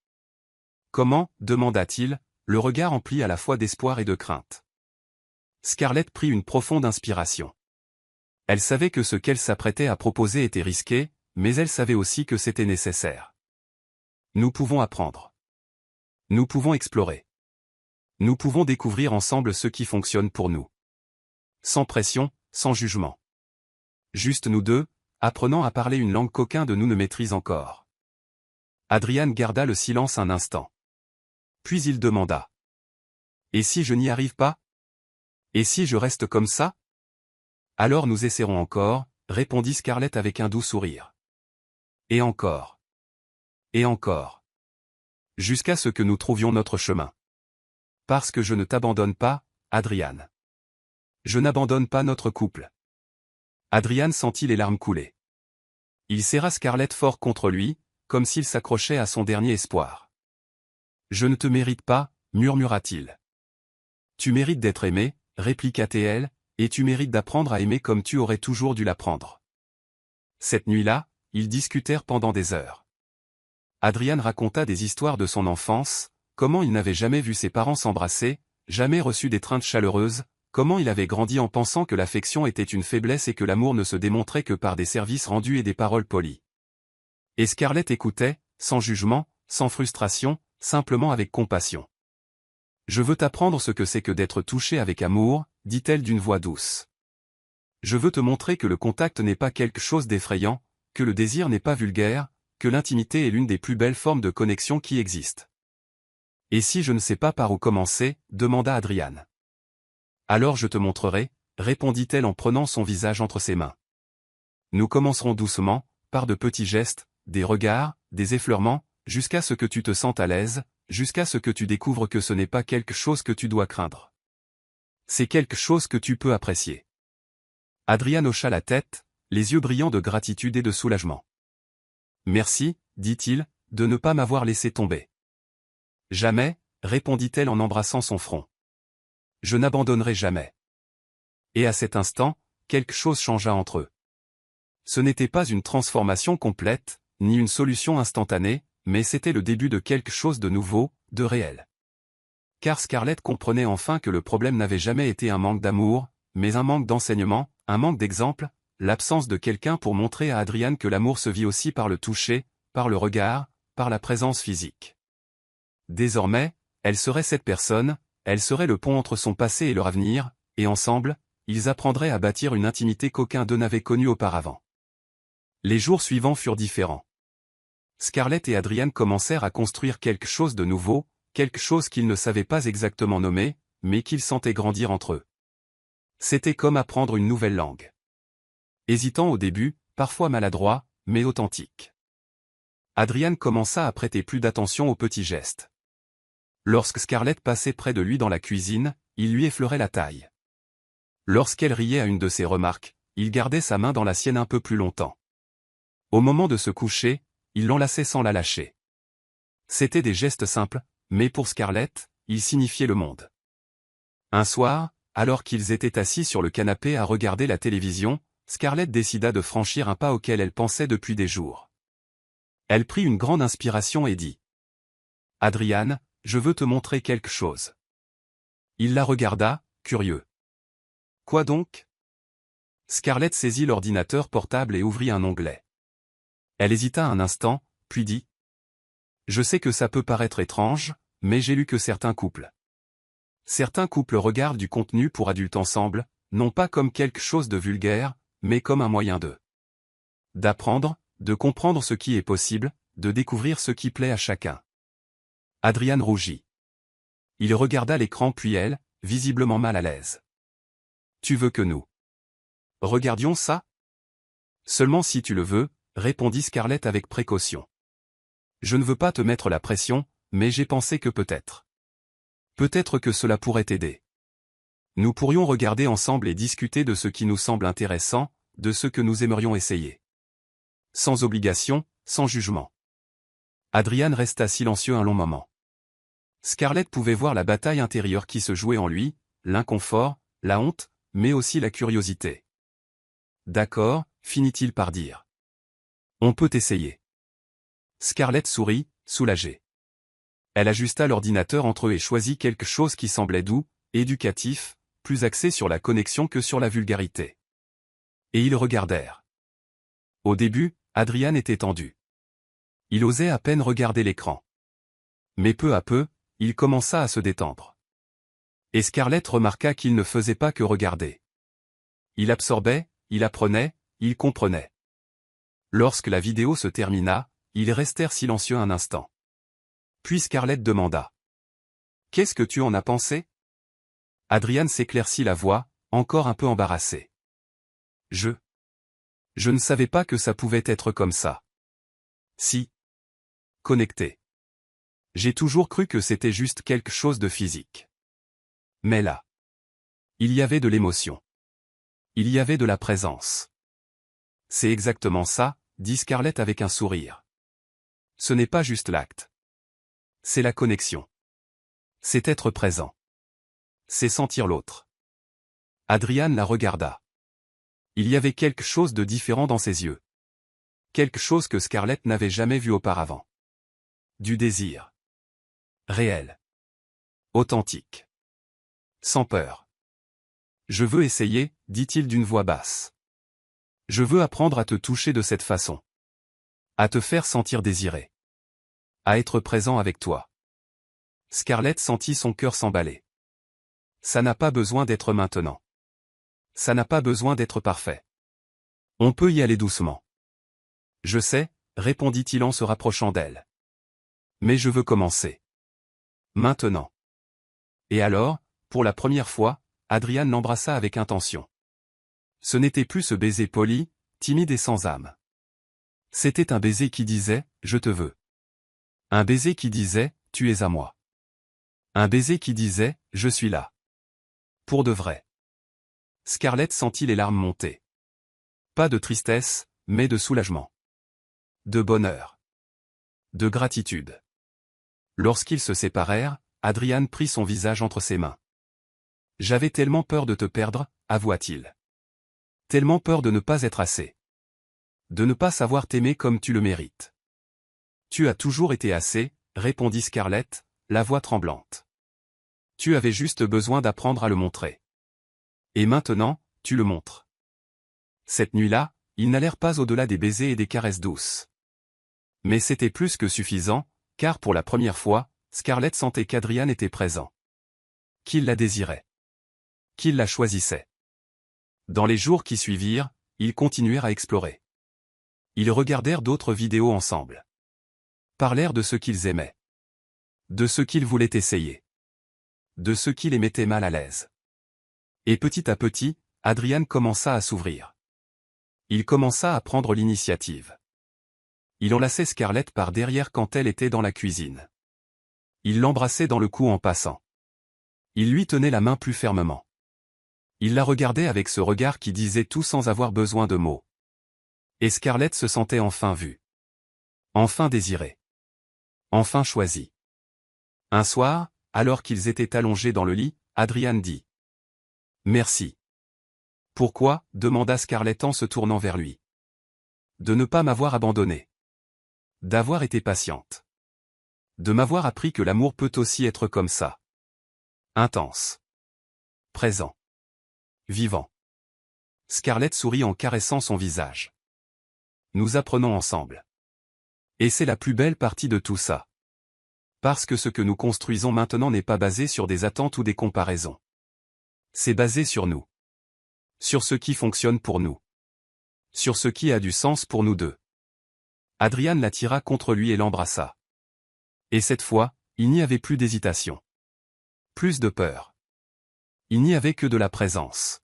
Comment, demanda-t-il, le regard empli à la fois d'espoir et de crainte. Scarlett prit une profonde inspiration. Elle savait que ce qu'elle s'apprêtait à proposer était risqué, mais elle savait aussi que c'était nécessaire. Nous pouvons apprendre. Nous pouvons explorer. Nous pouvons découvrir ensemble ce qui fonctionne pour nous. Sans pression, sans jugement. Juste nous deux, apprenant à parler une langue qu'aucun de nous ne maîtrise encore. Adrian garda le silence un instant. Puis il demanda. Et si je n'y arrive pas? Et si je reste comme ça? Alors nous essaierons encore, répondit Scarlett avec un doux sourire. Et encore. Et encore. Jusqu'à ce que nous trouvions notre chemin. Parce que je ne t'abandonne pas, Adrian. Je n'abandonne pas notre couple. Adrian sentit les larmes couler. Il serra Scarlett fort contre lui, comme s'il s'accrochait à son dernier espoir. Je ne te mérite pas, murmura-t-il. Tu mérites d'être aimé, répliqua-t-elle, et tu mérites d'apprendre à aimer comme tu aurais toujours dû l'apprendre. Cette nuit-là, ils discutèrent pendant des heures. Adrian raconta des histoires de son enfance, comment il n'avait jamais vu ses parents s'embrasser, jamais reçu d'étreinte chaleureuse, comment il avait grandi en pensant que l'affection était une faiblesse et que l'amour ne se démontrait que par des services rendus et des paroles polies. Et Scarlett écoutait, sans jugement, sans frustration, simplement avec compassion. Je veux t'apprendre ce que c'est que d'être touché avec amour, dit-elle d'une voix douce. Je veux te montrer que le contact n'est pas quelque chose d'effrayant, que le désir n'est pas vulgaire, que l'intimité est l'une des plus belles formes de connexion qui existent. Et si je ne sais pas par où commencer, demanda Adrian. Alors je te montrerai, répondit-elle en prenant son visage entre ses mains. Nous commencerons doucement, par de petits gestes, des regards, des effleurements, jusqu'à ce que tu te sentes à l'aise, jusqu'à ce que tu découvres que ce n'est pas quelque chose que tu dois craindre. C'est quelque chose que tu peux apprécier. Adrian hocha la tête, les yeux brillants de gratitude et de soulagement. Merci, dit-il, de ne pas m'avoir laissé tomber. Jamais, répondit-elle en embrassant son front. Je n'abandonnerai jamais. Et à cet instant, quelque chose changea entre eux. Ce n'était pas une transformation complète, ni une solution instantanée, mais c'était le début de quelque chose de nouveau, de réel. Car Scarlett comprenait enfin que le problème n'avait jamais été un manque d'amour, mais un manque d'enseignement, un manque d'exemple, l'absence de quelqu'un pour montrer à Adrian que l'amour se vit aussi par le toucher, par le regard, par la présence physique. Désormais, elle serait cette personne, elle serait le pont entre son passé et leur avenir, et ensemble, ils apprendraient à bâtir une intimité qu'aucun d'eux n'avait connue auparavant. Les jours suivants furent différents. Scarlett et Adrian commencèrent à construire quelque chose de nouveau, quelque chose qu'ils ne savaient pas exactement nommer, mais qu'ils sentaient grandir entre eux. C'était comme apprendre une nouvelle langue. Hésitant au début, parfois maladroit, mais authentique. Adrian commença à prêter plus d'attention aux petits gestes. Lorsque Scarlett passait près de lui dans la cuisine, il lui effleurait la taille. Lorsqu'elle riait à une de ses remarques, il gardait sa main dans la sienne un peu plus longtemps. Au moment de se coucher, il l'enlaçait sans la lâcher. C'étaient des gestes simples, mais pour Scarlett, ils signifiaient le monde. Un soir, alors qu'ils étaient assis sur le canapé à regarder la télévision, Scarlett décida de franchir un pas auquel elle pensait depuis des jours. Elle prit une grande inspiration et dit. « Adrian, je veux te montrer quelque chose. » Il la regarda, curieux. « Quoi donc ?» Scarlett saisit l'ordinateur portable et ouvrit un onglet. Elle hésita un instant, puis dit. « Je sais que ça peut paraître étrange, mais j'ai lu que certains couples regardent du contenu pour adultes ensemble, non pas comme quelque chose de vulgaire, mais comme un moyen d'apprendre, de comprendre ce qui est possible, de découvrir ce qui plaît à chacun. » Adrian rougit. Il regarda l'écran puis elle, visiblement mal à l'aise. « Tu veux que nous regardions ça ? » Seulement si tu le veux, répondit Scarlett avec précaution. Je ne veux pas te mettre la pression, mais j'ai pensé que peut-être. Peut-être que cela pourrait t'aider. Nous pourrions regarder ensemble et discuter de ce qui nous semble intéressant, de ce que nous aimerions essayer. Sans obligation, sans jugement. Adrian resta silencieux un long moment. Scarlett pouvait voir la bataille intérieure qui se jouait en lui, l'inconfort, la honte, mais aussi la curiosité. D'accord, finit-il par dire. On peut essayer. Scarlett sourit, soulagée. Elle ajusta l'ordinateur entre eux et choisit quelque chose qui semblait doux, éducatif, plus axé sur la connexion que sur la vulgarité. Et ils regardèrent. Au début, Adrian était tendu. Il osait à peine regarder l'écran. Mais peu à peu, il commença à se détendre. Et Scarlett remarqua qu'il ne faisait pas que regarder. Il absorbait, il apprenait, il comprenait. Lorsque la vidéo se termina, ils restèrent silencieux un instant. Puis Scarlett demanda. « Qu'est-ce que tu en as pensé ?» Adrian s'éclaircit la voix, encore un peu embarrassé. « Je ne savais pas que ça pouvait être comme ça. Si. Connecté. J'ai toujours cru que c'était juste quelque chose de physique. Mais là. Il y avait de l'émotion. Il y avait de la présence. » C'est exactement ça, dit Scarlett avec un sourire. Ce n'est pas juste l'acte. C'est la connexion. C'est être présent. C'est sentir l'autre. Adrian la regarda. Il y avait quelque chose de différent dans ses yeux. Quelque chose que Scarlett n'avait jamais vu auparavant. Du désir. Réel. Authentique. Sans peur. « Je veux essayer, dit-il d'une voix basse. Je veux apprendre à te toucher de cette façon. À te faire sentir désiré. À être présent avec toi. » Scarlett sentit son cœur s'emballer. Ça n'a pas besoin d'être maintenant. Ça n'a pas besoin d'être parfait. On peut y aller doucement. Je sais, répondit-il en se rapprochant d'elle. Mais je veux commencer. Maintenant. Et alors, pour la première fois, Adrian l'embrassa avec intention. Ce n'était plus ce baiser poli, timide et sans âme. C'était un baiser qui disait « Je te veux ». Un baiser qui disait « Tu es à moi ». Un baiser qui disait « Je suis là ». Pour de vrai. Scarlett sentit les larmes monter. Pas de tristesse, mais de soulagement. De bonheur. De gratitude. Lorsqu'ils se séparèrent, Adrian prit son visage entre ses mains. « J'avais tellement peur de te perdre, avoua-t-il. Tellement peur de ne pas être assez. De ne pas savoir t'aimer comme tu le mérites. »« Tu as toujours été assez, » répondit Scarlett, la voix tremblante. « Tu avais juste besoin d'apprendre à le montrer. Et maintenant, tu le montres. » Cette nuit-là, ils n'allèrent pas au-delà des baisers et des caresses douces. Mais c'était plus que suffisant, car pour la première fois, Scarlett sentait qu'Adrian était présent. Qu'il la désirait. Qu'il la choisissait. Dans les jours qui suivirent, ils continuèrent à explorer. Ils regardèrent d'autres vidéos ensemble. Parlèrent de ce qu'ils aimaient. De ce qu'ils voulaient essayer. De ce qui les mettait mal à l'aise. Et petit à petit, Adrian commença à s'ouvrir. Il commença à prendre l'initiative. Il enlaçait Scarlett par derrière quand elle était dans la cuisine. Il l'embrassait dans le cou en passant. Il lui tenait la main plus fermement. Il la regardait avec ce regard qui disait tout sans avoir besoin de mots. Et Scarlett se sentait enfin vue. Enfin désirée. Enfin choisie. Un soir, alors qu'ils étaient allongés dans le lit, Adrian dit « Merci. » « Pourquoi ?» demanda Scarlett en se tournant vers lui. « De ne pas m'avoir abandonné. D'avoir été patiente. De m'avoir appris que l'amour peut aussi être comme ça. Intense. Présent. Vivant. » Scarlett sourit en caressant son visage. « Nous apprenons ensemble. Et c'est la plus belle partie de tout ça. Parce que ce que nous construisons maintenant n'est pas basé sur des attentes ou des comparaisons. C'est basé sur nous. Sur ce qui fonctionne pour nous. Sur ce qui a du sens pour nous deux. » Adrian l'attira contre lui et l'embrassa. Et cette fois, il n'y avait plus d'hésitation. Plus de peur. Il n'y avait que de la présence.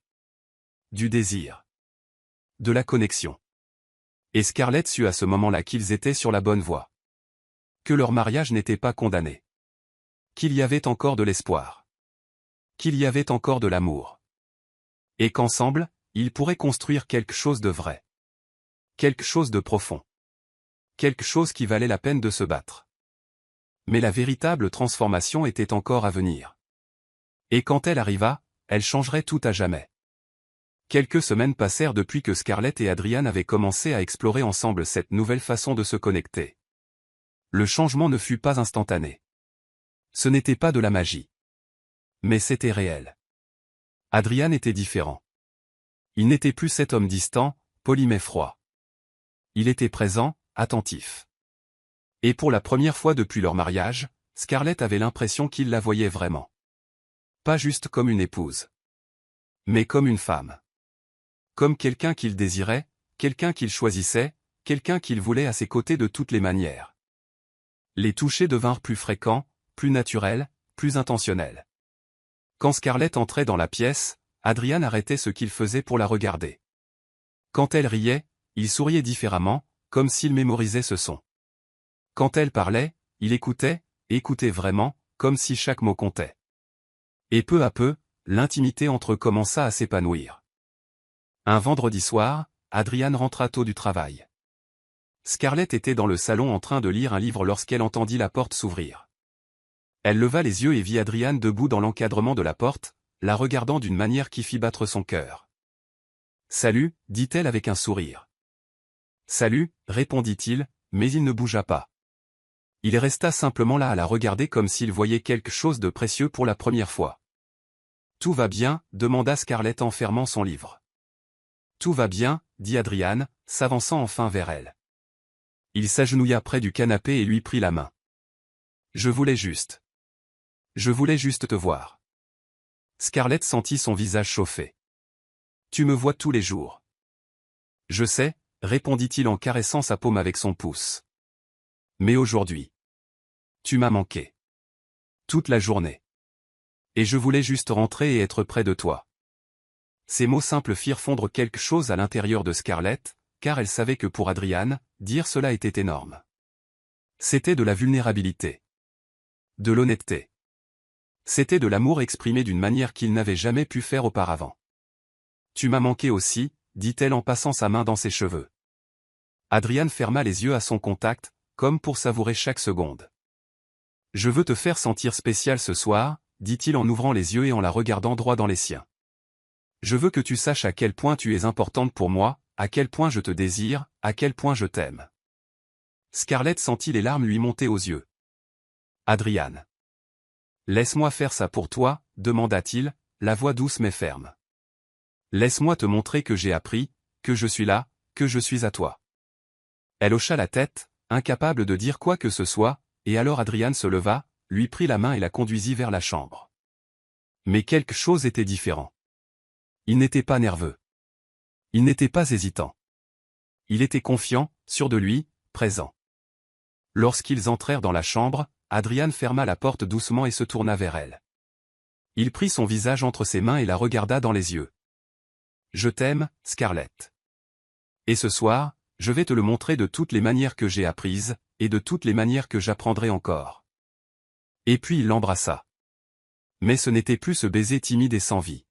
Du désir. De la connexion. Et Scarlett sut à ce moment-là qu'ils étaient sur la bonne voie. Que leur mariage n'était pas condamné. Qu'il y avait encore de l'espoir. Qu'il y avait encore de l'amour. Et qu'ensemble, ils pourraient construire quelque chose de vrai. Quelque chose de profond. Quelque chose qui valait la peine de se battre. Mais la véritable transformation était encore à venir. Et quand elle arriva, elle changerait tout à jamais. Quelques semaines passèrent depuis que Scarlett et Adrian avaient commencé à explorer ensemble cette nouvelle façon de se connecter. Le changement ne fut pas instantané. Ce n'était pas de la magie. Mais c'était réel. Adrian était différent. Il n'était plus cet homme distant, poli mais froid. Il était présent, attentif. Et pour la première fois depuis leur mariage, Scarlett avait l'impression qu'il la voyait vraiment. Pas juste comme une épouse. Mais comme une femme. Comme quelqu'un qu'il désirait, quelqu'un qu'il choisissait, quelqu'un qu'il voulait à ses côtés de toutes les manières. Les touchés devinrent plus fréquents, plus naturels, plus intentionnels. Quand Scarlett entrait dans la pièce, Adrian arrêtait ce qu'il faisait pour la regarder. Quand elle riait, il souriait différemment, comme s'il mémorisait ce son. Quand elle parlait, il écoutait vraiment, comme si chaque mot comptait. Et peu à peu, l'intimité entre eux commença à s'épanouir. Un vendredi soir, Adrian rentra tôt du travail. Scarlett était dans le salon en train de lire un livre lorsqu'elle entendit la porte s'ouvrir. Elle leva les yeux et vit Adrian debout dans l'encadrement de la porte, la regardant d'une manière qui fit battre son cœur. « Salut » dit-elle avec un sourire. « Salut » répondit-il, mais il ne bougea pas. Il resta simplement là à la regarder comme s'il voyait quelque chose de précieux pour la première fois. « Tout va bien » demanda Scarlett en fermant son livre. « Tout va bien » dit Adrian, s'avançant enfin vers elle. Il s'agenouilla près du canapé et lui prit la main. « Je voulais juste te voir. » Scarlett sentit son visage chauffer. « Tu me vois tous les jours. »« Je sais » répondit-il en caressant sa paume avec son pouce. « Mais aujourd'hui, tu m'as manqué. Toute la journée. Et je voulais juste rentrer et être près de toi. » Ces mots simples firent fondre quelque chose à l'intérieur de Scarlett, car elle savait que pour Adrian, dire cela était énorme. C'était de la vulnérabilité. De l'honnêteté. C'était de l'amour exprimé d'une manière qu'il n'avait jamais pu faire auparavant. « Tu m'as manqué aussi » dit-elle en passant sa main dans ses cheveux. Adrian ferma les yeux à son contact, comme pour savourer chaque seconde. « Je veux te faire sentir spécial ce soir » dit-il en ouvrant les yeux et en la regardant droit dans les siens. « Je veux que tu saches à quel point tu es importante pour moi, à quel point je te désire, à quel point je t'aime. » Scarlett sentit les larmes lui monter aux yeux. « Adrian. »« Laisse-moi faire ça pour toi » demanda-t-il, la voix douce mais ferme. « Laisse-moi te montrer que j'ai appris, que je suis là, que je suis à toi. » Elle hocha la tête, incapable de dire quoi que ce soit, et alors Adrian se leva, lui prit la main et la conduisit vers la chambre. Mais quelque chose était différent. Il n'était pas nerveux. Il n'était pas hésitant. Il était confiant, sûr de lui, présent. Lorsqu'ils entrèrent dans la chambre, Adrian ferma la porte doucement et se tourna vers elle. Il prit son visage entre ses mains et la regarda dans les yeux. « Je t'aime, Scarlett. Et ce soir, je vais te le montrer de toutes les manières que j'ai apprises, et de toutes les manières que j'apprendrai encore. » Et puis il l'embrassa. Mais ce n'était plus ce baiser timide et sans vie.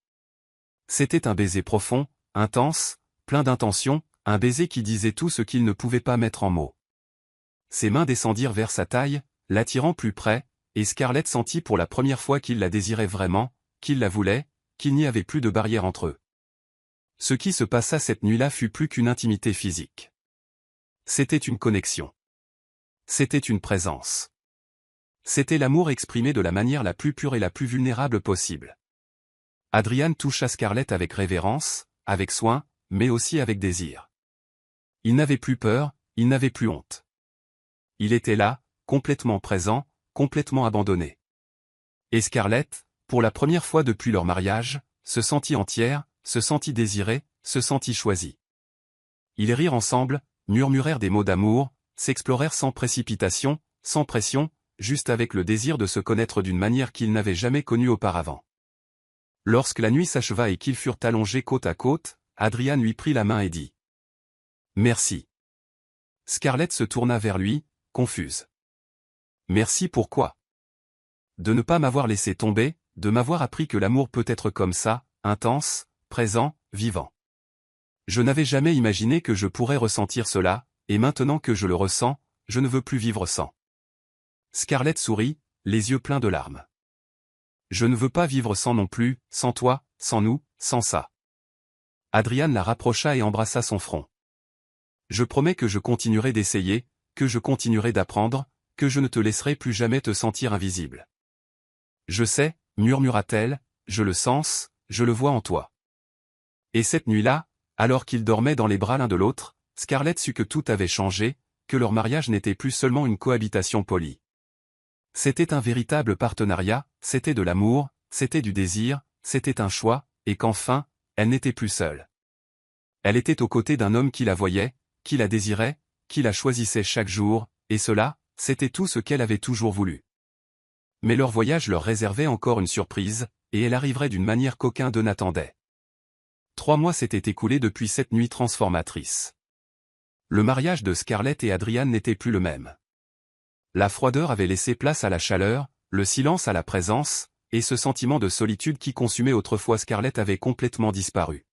C'était un baiser profond, intense, plein d'intention, un baiser qui disait tout ce qu'il ne pouvait pas mettre en mots. Ses mains descendirent vers sa taille, l'attirant plus près, et Scarlett sentit pour la première fois qu'il la désirait vraiment, qu'il la voulait, qu'il n'y avait plus de barrière entre eux. Ce qui se passa cette nuit-là fut plus qu'une intimité physique. C'était une connexion. C'était une présence. C'était l'amour exprimé de la manière la plus pure et la plus vulnérable possible. Adrian toucha Scarlett avec révérence, avec soin, mais aussi avec désir. Il n'avait plus peur, il n'avait plus honte. Il était là, complètement présent, complètement abandonné. Et Scarlett, pour la première fois depuis leur mariage, se sentit entière, se sentit désirée, se sentit choisie. Ils rirent ensemble, murmurèrent des mots d'amour, s'explorèrent sans précipitation, sans pression, juste avec le désir de se connaître d'une manière qu'ils n'avaient jamais connue auparavant. Lorsque la nuit s'acheva et qu'ils furent allongés côte à côte, Adrian lui prit la main et dit « Merci ». Scarlett se tourna vers lui, confuse. « Merci pourquoi ? De ne pas m'avoir laissé tomber, de m'avoir appris que l'amour peut être comme ça, intense, présent, vivant. Je n'avais jamais imaginé que je pourrais ressentir cela, et maintenant que je le ressens, je ne veux plus vivre sans. » Scarlett sourit, les yeux pleins de larmes. « Je ne veux pas vivre sans non plus, sans toi, sans nous, sans ça. Adrian la rapprocha et embrassa son front. Je promets que je continuerai d'essayer, que je continuerai d'apprendre, que je ne te laisserai plus jamais te sentir invisible. Je sais, murmura-t-elle, je le sens, je le vois en toi. Et cette nuit-là, alors qu'ils dormaient dans les bras l'un de l'autre, Scarlett sut que tout avait changé, que leur mariage n'était plus seulement une cohabitation polie. C'était un véritable partenariat, c'était de l'amour, c'était du désir, c'était un choix, et qu'enfin, elle n'était plus seule. Elle était aux côtés d'un homme qui la voyait, qui la désirait, qui la choisissait chaque jour, et cela, c'était tout ce qu'elle avait toujours voulu. Mais leur voyage leur réservait encore une surprise, et elle arriverait d'une manière qu'aucun d'eux n'attendait. 3 mois s'étaient écoulés depuis cette nuit transformatrice. Le mariage de Scarlett et Adrian n'était plus le même. La froideur avait laissé place à la chaleur, le silence à la présence, et ce sentiment de solitude qui consumait autrefois Scarlett avait complètement disparu.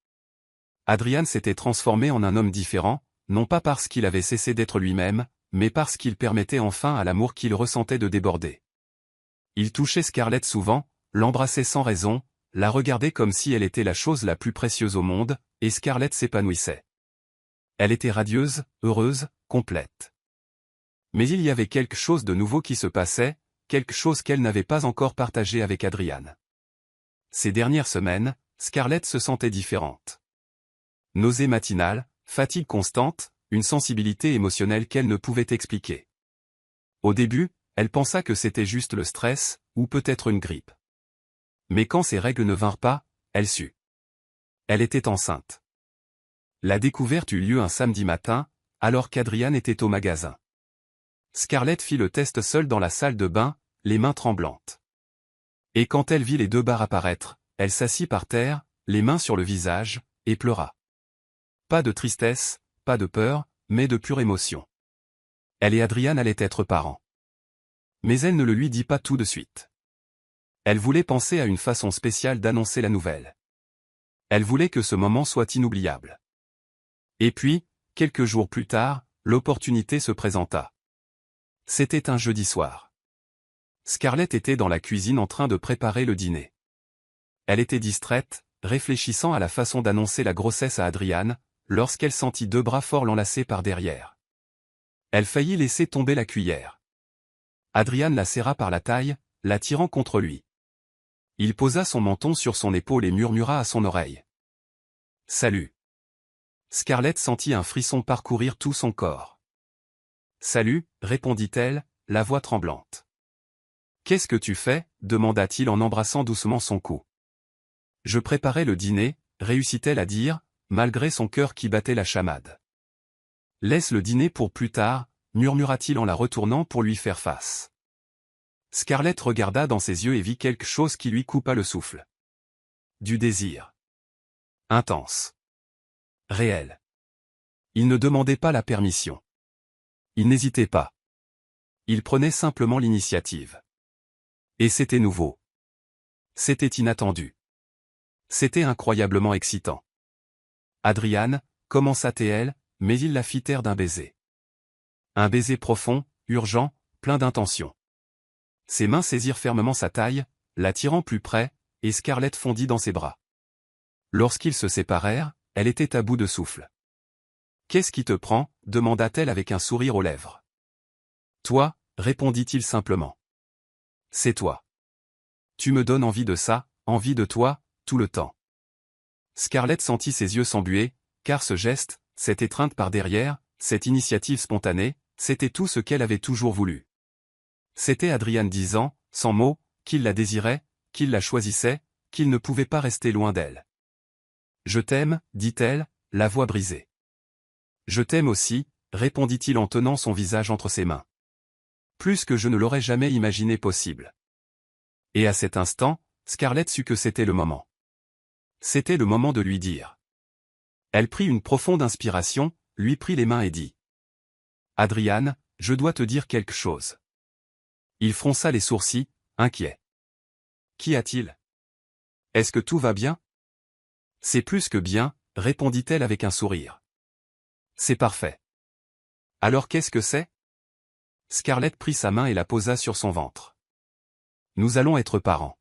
Adrian s'était transformé en un homme différent, non pas parce qu'il avait cessé d'être lui-même, mais parce qu'il permettait enfin à l'amour qu'il ressentait de déborder. Il touchait Scarlett souvent, l'embrassait sans raison, la regardait comme si elle était la chose la plus précieuse au monde, et Scarlett s'épanouissait. Elle était radieuse, heureuse, complète. Mais il y avait quelque chose de nouveau qui se passait, quelque chose qu'elle n'avait pas encore partagé avec Adrian. Ces dernières semaines, Scarlett se sentait différente. Nausées matinales, fatigue constante, une sensibilité émotionnelle qu'elle ne pouvait expliquer. Au début, elle pensa que c'était juste le stress, ou peut-être une grippe. Mais quand ses règles ne vinrent pas, elle sut. Elle était enceinte. La découverte eut lieu un samedi matin, alors qu'Adrian était au magasin. Scarlett fit le test seule dans la salle de bain, les mains tremblantes. Et quand elle vit les 2 barres apparaître, elle s'assit par terre, les mains sur le visage, et pleura. Pas de tristesse, pas de peur, mais de pure émotion. Elle et Adrian allaient être parents. Mais elle ne le lui dit pas tout de suite. Elle voulait penser à une façon spéciale d'annoncer la nouvelle. Elle voulait que ce moment soit inoubliable. Et puis, quelques jours plus tard, l'opportunité se présenta. C'était un jeudi soir. Scarlett était dans la cuisine en train de préparer le dîner. Elle était distraite, réfléchissant à la façon d'annoncer la grossesse à Adrian, lorsqu'elle sentit 2 bras forts l'enlacer par derrière. Elle faillit laisser tomber la cuillère. Adrian la serra par la taille, l'attirant contre lui. Il posa son menton sur son épaule et murmura à son oreille. « Salut !» Scarlett sentit un frisson parcourir tout son corps. « Salut !» répondit-elle, la voix tremblante. « Qu'est-ce que tu fais ?» demanda-t-il en embrassant doucement son cou. « Je préparais le dîner » réussit-elle à dire, malgré son cœur qui battait la chamade. « Laisse le dîner pour plus tard » murmura-t-il en la retournant pour lui faire face. Scarlett regarda dans ses yeux et vit quelque chose qui lui coupa le souffle. Du désir. Intense. Réel. Il ne demandait pas la permission. Il n'hésitait pas. Il prenait simplement l'initiative. Et c'était nouveau. C'était inattendu. C'était incroyablement excitant. Adrian, commença-t-elle, mais il la fit taire d'un baiser. Un baiser profond, urgent, plein d'intention. Ses mains saisirent fermement sa taille, l'attirant plus près, et Scarlett fondit dans ses bras. Lorsqu'ils se séparèrent, elle était à bout de souffle. « Qu'est-ce qui te prend ?» demanda-t-elle avec un sourire aux lèvres. « Toi, » répondit-il simplement. « C'est toi. Tu me donnes envie de ça, envie de toi, tout le temps. » Scarlett sentit ses yeux s'embuer, car ce geste, cette étreinte par derrière, cette initiative spontanée, c'était tout ce qu'elle avait toujours voulu. C'était Adrian disant, sans mots, qu'il la désirait, qu'il la choisissait, qu'il ne pouvait pas rester loin d'elle. « Je t'aime, dit-elle, la voix brisée. « Je t'aime aussi, répondit-il en tenant son visage entre ses mains. Plus que je ne l'aurais jamais imaginé possible. Et à cet instant, Scarlett sut que c'était le moment. C'était le moment de lui dire. Elle prit une profonde inspiration, lui prit les mains et dit. « Adrian, je dois te dire quelque chose. » Il fronça les sourcils, inquiet. « Qu'y a-t-il ? Est-ce que tout va bien ? » « C'est plus que bien, » répondit-elle avec un sourire. « C'est parfait. » « Alors qu'est-ce que c'est ?» Scarlett prit sa main et la posa sur son ventre. « Nous allons être parents. »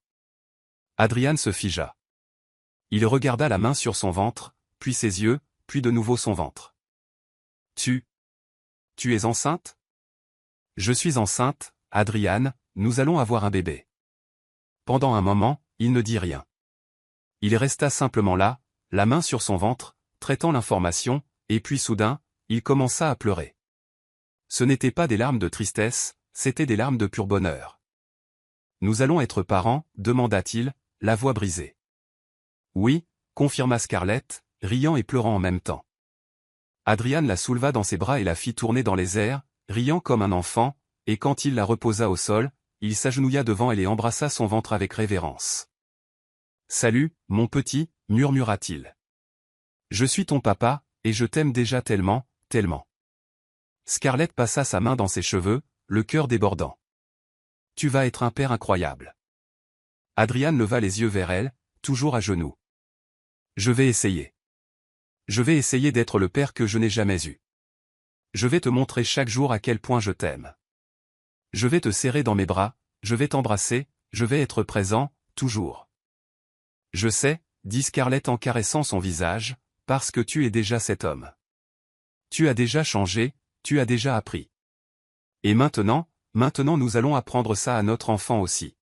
Adrian se figea. Il regarda la main sur son ventre, puis ses yeux, puis de nouveau son ventre. Tu es enceinte? Je suis enceinte, Adrian, nous allons avoir un bébé. Pendant un moment, il ne dit rien. Il resta simplement là, la main sur son ventre, traitant l'information, et puis soudain, il commença à pleurer. Ce n'étaient pas des larmes de tristesse, c'étaient des larmes de pur bonheur. Nous allons être parents, demanda-t-il, la voix brisée. Oui, confirma Scarlett, riant et pleurant en même temps. Adrian la souleva dans ses bras et la fit tourner dans les airs, riant comme un enfant, et quand il la reposa au sol, il s'agenouilla devant elle et embrassa son ventre avec révérence. « Salut, mon petit, murmura-t-il. Je suis ton papa, et je t'aime déjà tellement, tellement. » Scarlett passa sa main dans ses cheveux, le cœur débordant. « Tu vas être un père incroyable. » Adrian leva les yeux vers elle, toujours à genoux. « Je vais essayer. Je vais essayer d'être le père que je n'ai jamais eu. Je vais te montrer chaque jour à quel point je t'aime. Je vais te serrer dans mes bras, je vais t'embrasser, je vais être présent, toujours. Je sais, dit Scarlett en caressant son visage, parce que tu es déjà cet homme. Tu as déjà changé, tu as déjà appris. Et maintenant nous allons apprendre ça à notre enfant aussi.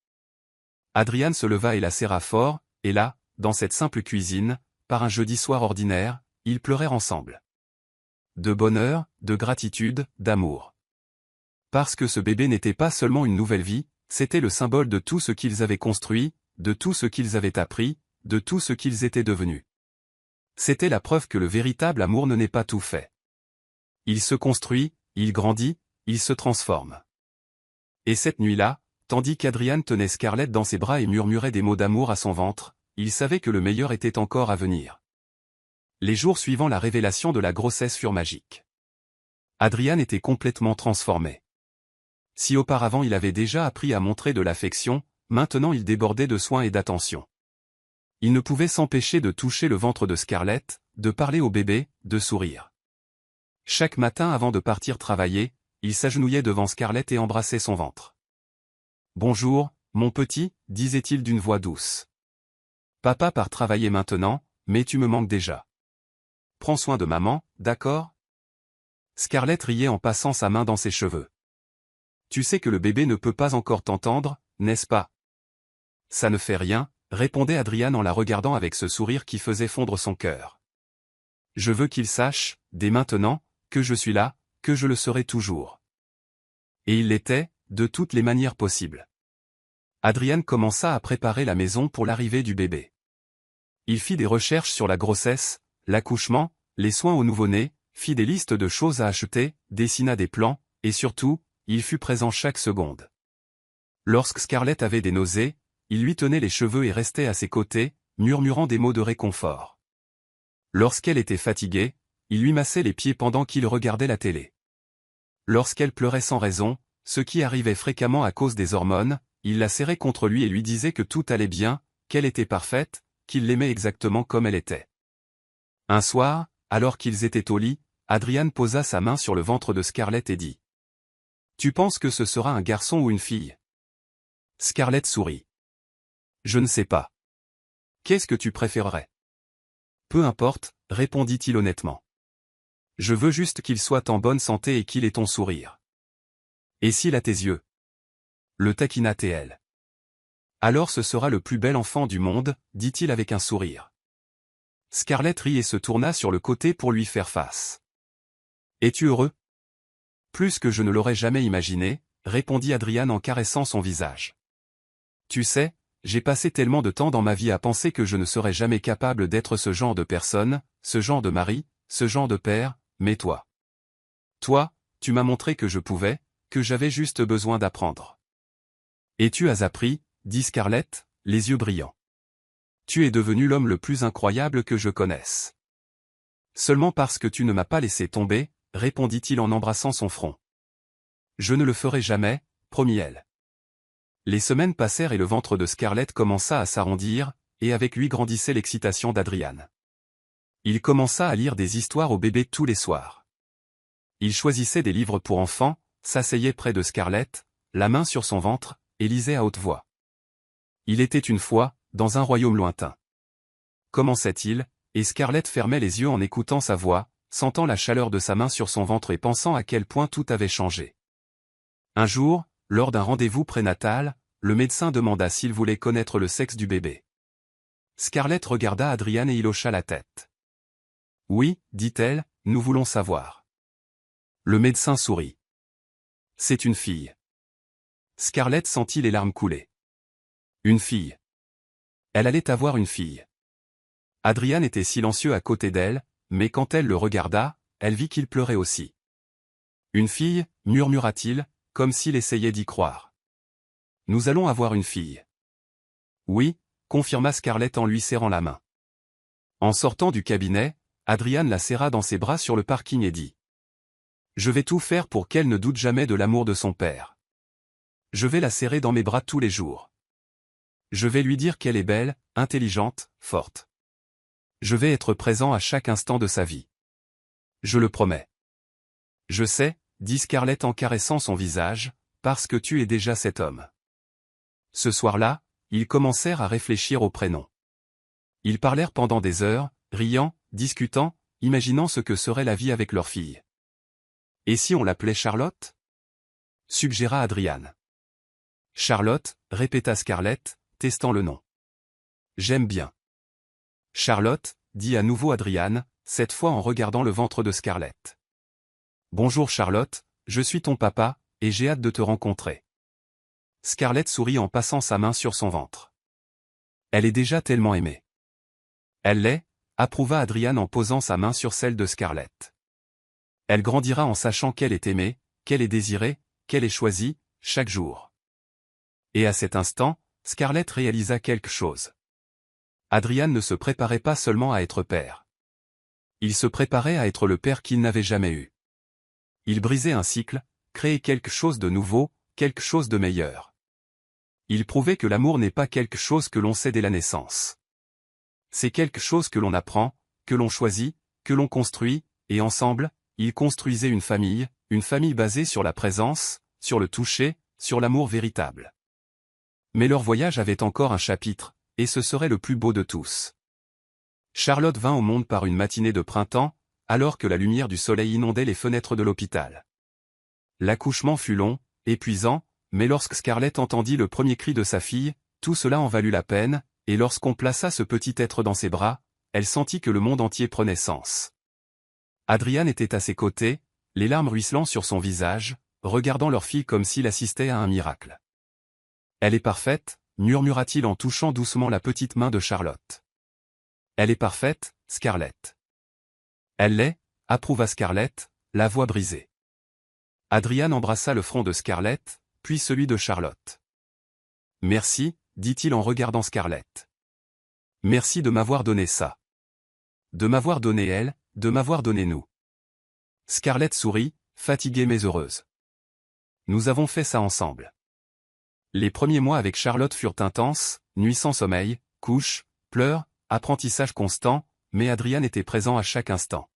Adrian se leva et la serra fort, et là, dans cette simple cuisine, par un jeudi soir ordinaire, ils pleurèrent ensemble. De bonheur, de gratitude, d'amour. Parce que ce bébé n'était pas seulement une nouvelle vie, c'était le symbole de tout ce qu'ils avaient construit, de tout ce qu'ils avaient appris, de tout ce qu'ils étaient devenus. C'était la preuve que le véritable amour ne n'est pas tout fait. Il se construit, il grandit, il se transforme. Et cette nuit-là, tandis qu'Adrian tenait Scarlett dans ses bras et murmurait des mots d'amour à son ventre, il savait que le meilleur était encore à venir. Les jours suivant la révélation de la grossesse furent magiques. Adrian était complètement transformé. Si auparavant il avait déjà appris à montrer de l'affection, maintenant il débordait de soins et d'attention. Il ne pouvait s'empêcher de toucher le ventre de Scarlett, de parler au bébé, de sourire. Chaque matin avant de partir travailler, il s'agenouillait devant Scarlett et embrassait son ventre. « Bonjour, mon petit, disait-il d'une voix douce. Papa part travailler maintenant, mais tu me manques déjà. Prends soin de maman, d'accord? » Scarlett riait en passant sa main dans ses cheveux. « Tu sais que le bébé ne peut pas encore t'entendre, n'est-ce pas? » « Ça ne fait rien, » répondait Adrian en la regardant avec ce sourire qui faisait fondre son cœur. « Je veux qu'il sache, dès maintenant, que je suis là, que je le serai toujours. » Et il l'était, de toutes les manières possibles. Adrian commença à préparer la maison pour l'arrivée du bébé. Il fit des recherches sur la grossesse, l'accouchement, les soins au nouveau-né, fit des listes de choses à acheter, dessina des plans, et surtout, il fut présent chaque seconde. Lorsque Scarlett avait des nausées, il lui tenait les cheveux et restait à ses côtés, murmurant des mots de réconfort. Lorsqu'elle était fatiguée, il lui massait les pieds pendant qu'il regardait la télé. Lorsqu'elle pleurait sans raison, ce qui arrivait fréquemment à cause des hormones, il la serrait contre lui et lui disait que tout allait bien, qu'elle était parfaite, qu'il l'aimait exactement comme elle était. Un soir, alors qu'ils étaient au lit, Adrian posa sa main sur le ventre de Scarlett et dit : « Tu penses que ce sera un garçon ou une fille ? » Scarlett sourit. « Je ne sais pas. Qu'est-ce que tu préférerais ? » « Peu importe, répondit-il honnêtement. Je veux juste qu'il soit en bonne santé et qu'il ait ton sourire. Et s'il a tes yeux ? Le taquina TL. Alors ce sera le plus bel enfant du monde, dit-il avec un sourire. Scarlett rit et se tourna sur le côté pour lui faire face. Es-tu heureux ? Plus que je ne l'aurais jamais imaginé, répondit Adrian en caressant son visage. Tu sais, j'ai passé tellement de temps dans ma vie à penser que je ne serais jamais capable d'être ce genre de personne, ce genre de mari, ce genre de père, mais toi. Toi, tu m'as montré que je pouvais, que j'avais juste besoin d'apprendre. Et tu as appris, dit Scarlett, les yeux brillants. Tu es devenu l'homme le plus incroyable que je connaisse. Seulement parce que tu ne m'as pas laissé tomber, répondit-il en embrassant son front. Je ne le ferai jamais, promit elle. Les semaines passèrent et le ventre de Scarlett commença à s'arrondir, et avec lui grandissait l'excitation d'Adrian. Il commença à lire des histoires au bébé tous les soirs. Il choisissait des livres pour enfants, s'asseyait près de Scarlett, la main sur son ventre, et lisait à haute voix. Il était une fois, dans un royaume lointain. Commençait-il, et Scarlett fermait les yeux en écoutant sa voix, sentant la chaleur de sa main sur son ventre et pensant à quel point tout avait changé. Un jour, lors d'un rendez-vous prénatal, le médecin demanda s'il voulait connaître le sexe du bébé. Scarlett regarda Adrian et il hocha la tête. « Oui, dit-elle, nous voulons savoir. » Le médecin sourit. « C'est une fille. » Scarlett sentit les larmes couler. Une fille. Elle allait avoir une fille. Adrian était silencieux à côté d'elle, mais quand elle le regarda, elle vit qu'il pleurait aussi. Une fille, murmura-t-il, comme s'il essayait d'y croire. Nous allons avoir une fille. Oui, confirma Scarlett en lui serrant la main. En sortant du cabinet, Adrian la serra dans ses bras sur le parking et dit. Je vais tout faire pour qu'elle ne doute jamais de l'amour de son père. Je vais la serrer dans mes bras tous les jours. Je vais lui dire qu'elle est belle, intelligente, forte. Je vais être présent à chaque instant de sa vie. Je le promets. Je sais, dit Scarlett en caressant son visage, parce que tu es déjà cet homme. Ce soir-là, ils commencèrent à réfléchir au prénom. Ils parlèrent pendant des heures, riant, discutant, imaginant ce que serait la vie avec leur fille. Et si on l'appelait Charlotte ? Suggéra Adrian. Charlotte, répéta Scarlett, testant le nom. J'aime bien. Charlotte, dit à nouveau Adrian, cette fois en regardant le ventre de Scarlett. Bonjour Charlotte, je suis ton papa, et j'ai hâte de te rencontrer. Scarlett sourit en passant sa main sur son ventre. Elle est déjà tellement aimée. Elle l'est, approuva Adrian en posant sa main sur celle de Scarlett. Elle grandira en sachant qu'elle est aimée, qu'elle est désirée, qu'elle est choisie, chaque jour. Et à cet instant, Scarlett réalisa quelque chose. Adrian ne se préparait pas seulement à être père. Il se préparait à être le père qu'il n'avait jamais eu. Il brisait un cycle, créait quelque chose de nouveau, quelque chose de meilleur. Il prouvait que l'amour n'est pas quelque chose que l'on sait dès la naissance. C'est quelque chose que l'on apprend, que l'on choisit, que l'on construit, et ensemble, ils construisaient une famille basée sur la présence, sur le toucher, sur l'amour véritable. Mais leur voyage avait encore un chapitre, et ce serait le plus beau de tous. Charlotte vint au monde par une matinée de printemps, alors que la lumière du soleil inondait les fenêtres de l'hôpital. L'accouchement fut long, épuisant, mais lorsque Scarlett entendit le premier cri de sa fille, tout cela en valut la peine, et lorsqu'on plaça ce petit être dans ses bras, elle sentit que le monde entier prenait sens. Adrian était à ses côtés, les larmes ruisselant sur son visage, regardant leur fille comme s'il assistait à un miracle. Elle est parfaite, murmura-t-il en touchant doucement la petite main de Charlotte. Elle est parfaite, Scarlett. Elle l'est, approuva Scarlett, la voix brisée. Adrian embrassa le front de Scarlett, puis celui de Charlotte. Merci, dit-il en regardant Scarlett. Merci de m'avoir donné ça. De m'avoir donné elle, de m'avoir donné nous. Scarlett sourit, fatiguée mais heureuse. Nous avons fait ça ensemble. Les premiers mois avec Charlotte furent intenses, nuits sans sommeil, couches, pleurs, apprentissage constant, mais Adrian était présent à chaque instant.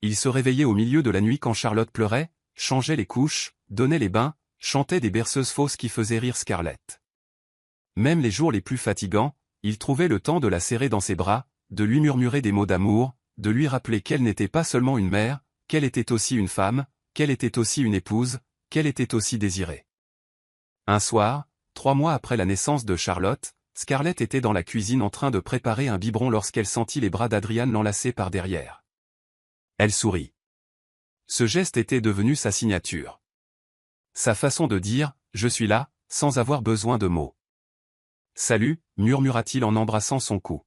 Il se réveillait au milieu de la nuit quand Charlotte pleurait, changeait les couches, donnait les bains, chantait des berceuses fausses qui faisaient rire Scarlett. Même les jours les plus fatigants, il trouvait le temps de la serrer dans ses bras, de lui murmurer des mots d'amour, de lui rappeler qu'elle n'était pas seulement une mère, qu'elle était aussi une femme, qu'elle était aussi une épouse, qu'elle était aussi désirée. Un soir, 3 mois après la naissance de Charlotte, Scarlett était dans la cuisine en train de préparer un biberon lorsqu'elle sentit les bras d'Adrian l'enlacer par derrière. Elle sourit. Ce geste était devenu sa signature. Sa façon de dire « je suis là », sans avoir besoin de mots. « Salut », murmura-t-il en embrassant son cou.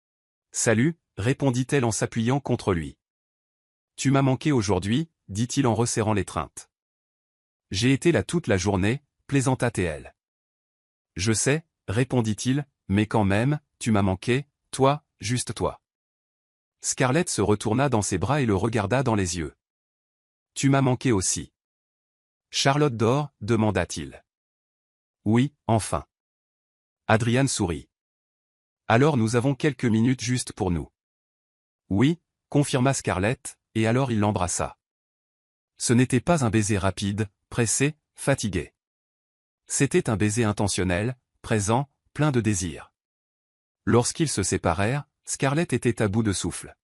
« Salut », répondit-elle en s'appuyant contre lui. « Tu m'as manqué aujourd'hui », dit-il en resserrant l'étreinte. « J'ai été là toute la journée », plaisanta-t-elle. « Je sais », répondit-il, « mais quand même, tu m'as manqué, toi, juste toi. » Scarlett se retourna dans ses bras et le regarda dans les yeux. « Tu m'as manqué aussi. »« Charlotte dort ?» demanda-t-il. « Oui, enfin. » Adrian sourit. « Alors nous avons quelques minutes juste pour nous. »« Oui », confirma Scarlett, et alors il l'embrassa. Ce n'était pas un baiser rapide, pressé, fatigué. C'était un baiser intentionnel, présent, plein de désir. Lorsqu'ils se séparèrent, Scarlett était à bout de souffle.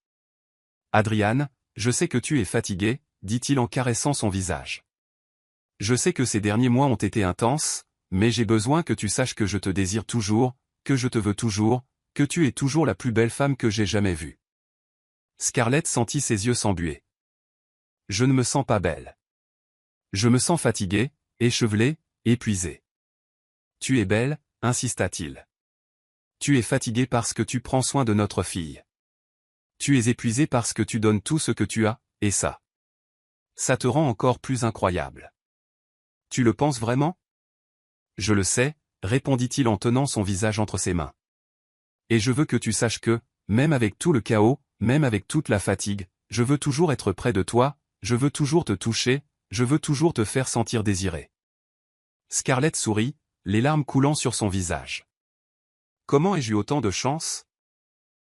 Adrian, je sais que tu es fatigué, dit-il en caressant son visage. Je sais que ces derniers mois ont été intenses, mais j'ai besoin que tu saches que je te désire toujours, que je te veux toujours, que tu es toujours la plus belle femme que j'ai jamais vue. Scarlett sentit ses yeux s'embuer. Je ne me sens pas belle. Je me sens fatiguée, échevelée, épuisée. Tu es belle, insista-t-il. Tu es fatiguée parce que tu prends soin de notre fille. Tu es épuisée parce que tu donnes tout ce que tu as, et ça. Ça te rend encore plus incroyable. Tu le penses vraiment? Je le sais, répondit-il en tenant son visage entre ses mains. Et je veux que tu saches que, même avec tout le chaos, même avec toute la fatigue, je veux toujours être près de toi, je veux toujours te toucher, je veux toujours te faire sentir désiré. Scarlett sourit, les larmes coulant sur son visage. Comment ai-je eu autant de chance?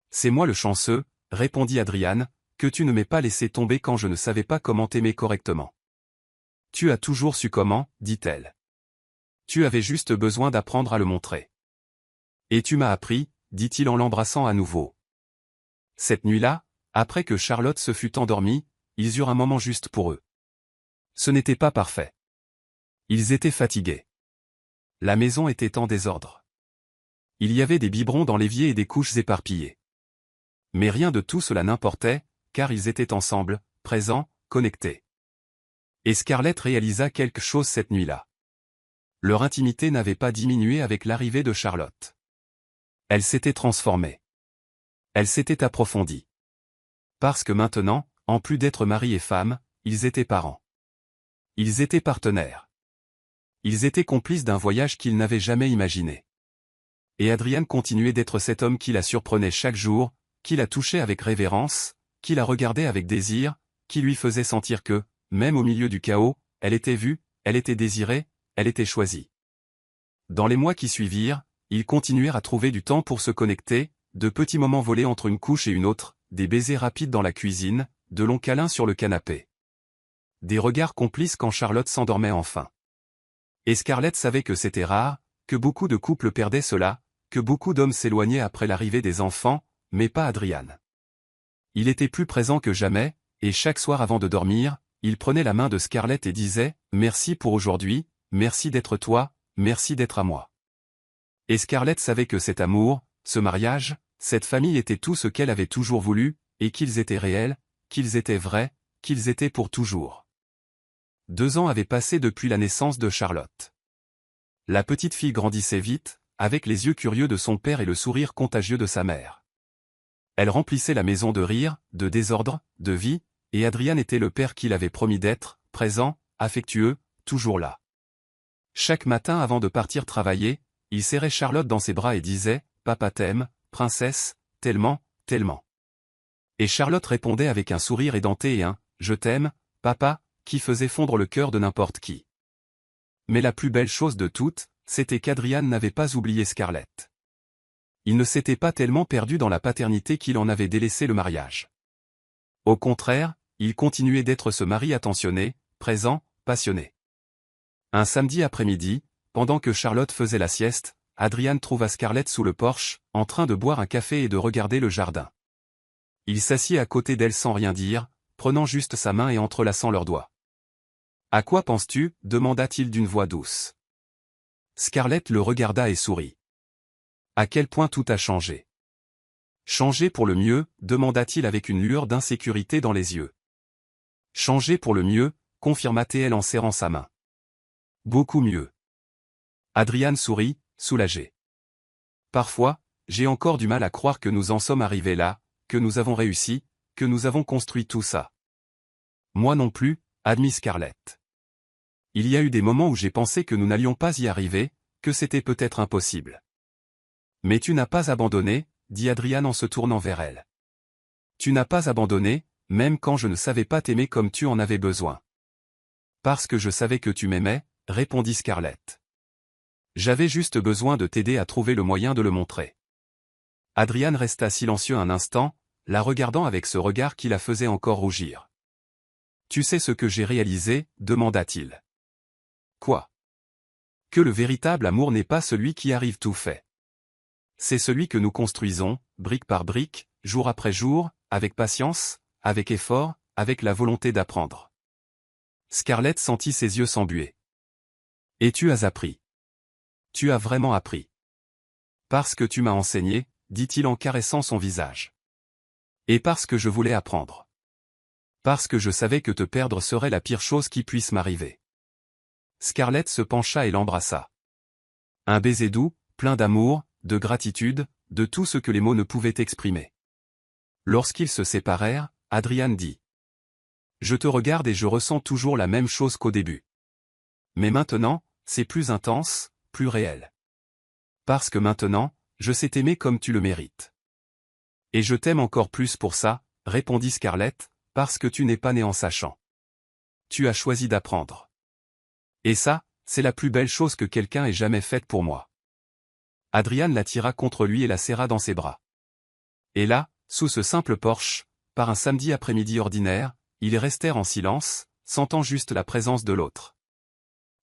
C'est moi le chanceux, répondit Adrian, que tu ne m'aies pas laissé tomber quand je ne savais pas comment t'aimer correctement. Tu as toujours su comment, dit-elle. Tu avais juste besoin d'apprendre à le montrer. Et tu m'as appris, dit-il en l'embrassant à nouveau. Cette nuit-là, après que Charlotte se fut endormie, ils eurent un moment juste pour eux. Ce n'était pas parfait. Ils étaient fatigués. La maison était en désordre. Il y avait des biberons dans l'évier et des couches éparpillées. Mais rien de tout cela n'importait, car ils étaient ensemble, présents, connectés. Et Scarlett réalisa quelque chose cette nuit-là. Leur intimité n'avait pas diminué avec l'arrivée de Charlotte. Elle s'était transformée. Elle s'était approfondie. Parce que maintenant, en plus d'être mari et femme, ils étaient parents. Ils étaient partenaires. Ils étaient complices d'un voyage qu'ils n'avaient jamais imaginé. Et Adrian continuait d'être cet homme qui la surprenait chaque jour, qui la touchait avec révérence, qui la regardait avec désir, qui lui faisait sentir que, même au milieu du chaos, elle était vue, elle était désirée, elle était choisie. Dans les mois qui suivirent, ils continuèrent à trouver du temps pour se connecter, de petits moments volés entre une couche et une autre, des baisers rapides dans la cuisine, de longs câlins sur le canapé. Des regards complices quand Charlotte s'endormait enfin. Et Scarlett savait que c'était rare, que beaucoup de couples perdaient cela, que beaucoup d'hommes s'éloignaient après l'arrivée des enfants, mais pas Adrian. Il était plus présent que jamais, et chaque soir avant de dormir, il prenait la main de Scarlett et disait « Merci pour aujourd'hui, merci d'être toi, merci d'être à moi ». Et Scarlett savait que cet amour, ce mariage, cette famille était tout ce qu'elle avait toujours voulu, et qu'ils étaient réels, qu'ils étaient vrais, qu'ils étaient pour toujours. 2 ans avaient passé depuis la naissance de Charlotte. La petite fille grandissait vite, avec les yeux curieux de son père et le sourire contagieux de sa mère. Elle remplissait la maison de rire, de désordre, de vie, et Adrian était le père qu'il avait promis d'être, présent, affectueux, toujours là. Chaque matin avant de partir travailler, il serrait Charlotte dans ses bras et disait « Papa t'aime, princesse, tellement, tellement ». Et Charlotte répondait avec un sourire édenté et un « Je t'aime, papa », qui faisait fondre le cœur de n'importe qui. Mais la plus belle chose de toutes, c'était qu'Adrian n'avait pas oublié Scarlett. Il ne s'était pas tellement perdu dans la paternité qu'il en avait délaissé le mariage. Au contraire, il continuait d'être ce mari attentionné, présent, passionné. Un samedi après-midi, pendant que Charlotte faisait la sieste, Adrian trouva Scarlett sous le porche, en train de boire un café et de regarder le jardin. Il s'assit à côté d'elle sans rien dire, prenant juste sa main et entrelaçant leurs doigts. « À quoi penses-tu » demanda-t-il d'une voix douce. Scarlett le regarda et sourit. À quel point tout a changé. Changé pour le mieux, demanda-t-il avec une lueur d'insécurité dans les yeux. Changé pour le mieux, confirma-t-elle en serrant sa main. Beaucoup mieux. Adrian sourit, soulagé. Parfois, j'ai encore du mal à croire que nous en sommes arrivés là, que nous avons réussi, que nous avons construit tout ça. Moi non plus, admit Scarlett. Il y a eu des moments où j'ai pensé que nous n'allions pas y arriver, que c'était peut-être impossible. Mais tu n'as pas abandonné, dit Adrian en se tournant vers elle. Tu n'as pas abandonné, même quand je ne savais pas t'aimer comme tu en avais besoin. Parce que je savais que tu m'aimais, répondit Scarlett. J'avais juste besoin de t'aider à trouver le moyen de le montrer. Adrian resta silencieux un instant, la regardant avec ce regard qui la faisait encore rougir. Tu sais ce que j'ai réalisé, demanda-t-il. Quoi? Que le véritable amour n'est pas celui qui arrive tout fait. C'est celui que nous construisons, brique par brique, jour après jour, avec patience, avec effort, avec la volonté d'apprendre. Scarlett sentit ses yeux s'embuer. Et tu as appris. Tu as vraiment appris. Parce que tu m'as enseigné, dit-il en caressant son visage. Et parce que je voulais apprendre. Parce que je savais que te perdre serait la pire chose qui puisse m'arriver. Scarlett se pencha et l'embrassa. Un baiser doux, plein d'amour, de gratitude, de tout ce que les mots ne pouvaient exprimer. Lorsqu'ils se séparèrent, Adrian dit. Je te regarde et je ressens toujours la même chose qu'au début. Mais maintenant, c'est plus intense, plus réel. Parce que maintenant, je sais t'aimer comme tu le mérites. Et je t'aime encore plus pour ça, répondit Scarlett, parce que tu n'es pas né en sachant. Tu as choisi d'apprendre. Et ça, c'est la plus belle chose que quelqu'un ait jamais faite pour moi. Adrian la tira contre lui et la serra dans ses bras. Et là, sous ce simple porche, par un samedi après-midi ordinaire, ils restèrent en silence, sentant juste la présence de l'autre.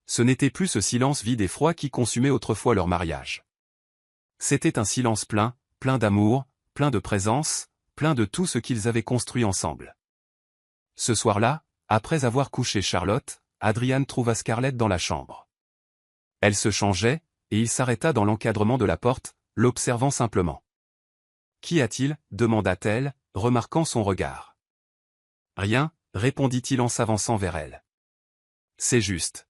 Ce n'était plus ce silence vide et froid qui consumait autrefois leur mariage. C'était un silence plein, plein d'amour, plein de présence, plein de tout ce qu'ils avaient construit ensemble. Ce soir-là, après avoir couché Charlotte, Adrian trouva Scarlett dans la chambre. Elle se changeait, et il s'arrêta dans l'encadrement de la porte, l'observant simplement. « Qu'y a-t-il » demanda-t-elle, remarquant son regard. « Rien » répondit-il en s'avançant vers elle. « C'est juste.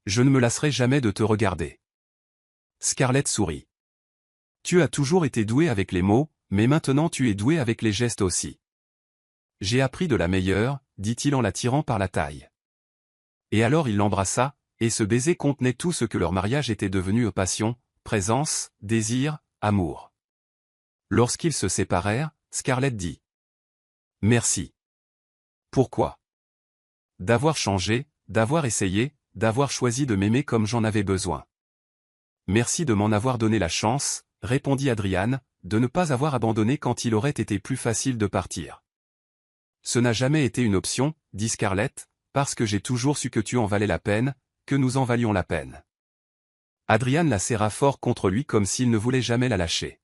Je ne me lasserai jamais de te regarder. » Scarlett sourit. « Tu as toujours été douée avec les mots, mais maintenant tu es douée avec les gestes aussi. »« J'ai appris de la meilleure, » dit-il en la tirant par la taille. Et alors il l'embrassa, et ce baiser contenait tout ce que leur mariage était devenu: passion, présence, désir, amour. Lorsqu'ils se séparèrent, Scarlett dit. « Merci. » Pourquoi? D'avoir changé, d'avoir essayé, d'avoir choisi de m'aimer comme j'en avais besoin. Merci de m'en avoir donné la chance, répondit Adrian, de ne pas avoir abandonné quand il aurait été plus facile de partir. Ce n'a jamais été une option, dit Scarlett, parce que j'ai toujours su que tu en valais la peine, que nous en valions la peine. Adrian la serra fort contre lui comme s'il ne voulait jamais la lâcher.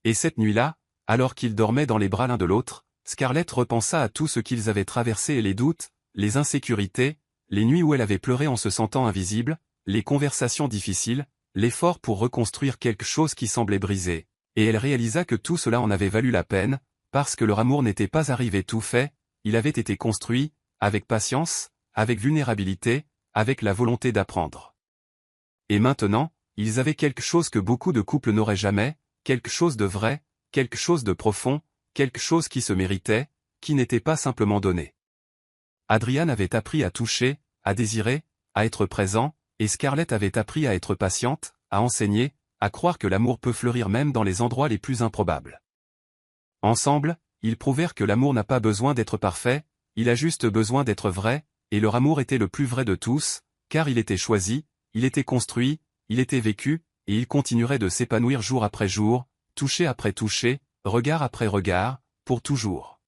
Et cette nuit-là, alors qu'ils dormaient dans les bras l'un de l'autre, Scarlett repensa à tout ce qu'ils avaient traversé et les doutes, les insécurités, les nuits où elle avait pleuré en se sentant invisible, les conversations difficiles, l'effort pour reconstruire quelque chose qui semblait brisé, et elle réalisa que tout cela en avait valu la peine, parce que leur amour n'était pas arrivé tout fait, il avait été construit, avec patience, avec vulnérabilité, avec la volonté d'apprendre. Et maintenant, ils avaient quelque chose que beaucoup de couples n'auraient jamais, quelque chose de vrai, quelque chose de profond, quelque chose qui se méritait, qui n'était pas simplement donné. Adrian avait appris à toucher, à désirer, à être présent, et Scarlett avait appris à être patiente, à enseigner, à croire que l'amour peut fleurir même dans les endroits les plus improbables. Ensemble, ils prouvèrent que l'amour n'a pas besoin d'être parfait, il a juste besoin d'être vrai, et leur amour était le plus vrai de tous, car il était choisi, il était construit, il était vécu, et il continuerait de s'épanouir jour après jour, toucher après toucher, regard après regard, pour toujours.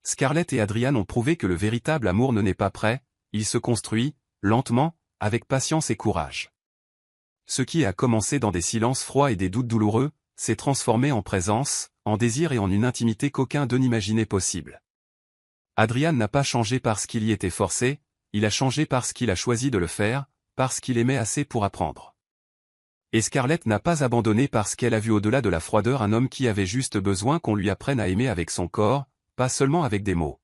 Scarlett et Adrian ont prouvé que le véritable amour ne naît pas prêt, il se construit, lentement, avec patience et courage. Ce qui a commencé dans des silences froids et des doutes douloureux, s'est transformé en présence, en désir et en une intimité qu'aucun d'eux n'imaginait possible. Adrian n'a pas changé parce qu'il y était forcé, il a changé parce qu'il a choisi de le faire, parce qu'il aimait assez pour apprendre. Et Scarlett n'a pas abandonné parce qu'elle a vu au-delà de la froideur un homme qui avait juste besoin qu'on lui apprenne à aimer avec son corps, pas seulement avec des mots.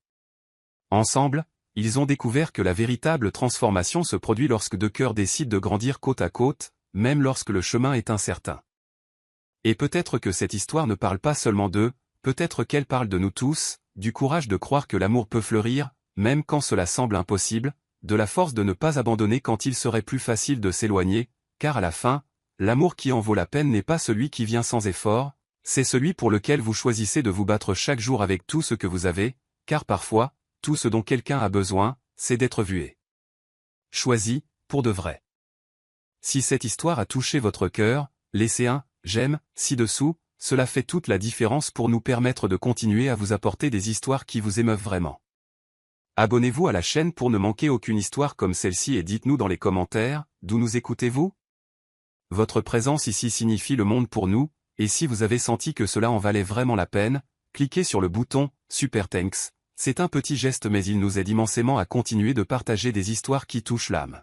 Ensemble, ils ont découvert que la véritable transformation se produit lorsque deux cœurs décident de grandir côte à côte, même lorsque le chemin est incertain. Et peut-être que cette histoire ne parle pas seulement d'eux, peut-être qu'elle parle de nous tous, du courage de croire que l'amour peut fleurir, même quand cela semble impossible, de la force de ne pas abandonner quand il serait plus facile de s'éloigner, car à la fin, l'amour qui en vaut la peine n'est pas celui qui vient sans effort, c'est celui pour lequel vous choisissez de vous battre chaque jour avec tout ce que vous avez, car parfois, tout ce dont quelqu'un a besoin, c'est d'être vu. Choisi, pour de vrai. Si cette histoire a touché votre cœur, laissez un « j'aime » ci-dessous, cela fait toute la différence pour nous permettre de continuer à vous apporter des histoires qui vous émeuvent vraiment. Abonnez-vous à la chaîne pour ne manquer aucune histoire comme celle-ci et dites-nous dans les commentaires, d'où nous écoutez-vous ? Votre présence ici signifie le monde pour nous, et si vous avez senti que cela en valait vraiment la peine, cliquez sur le bouton « Super Thanks ». C'est un petit geste mais il nous aide immensément à continuer de partager des histoires qui touchent l'âme.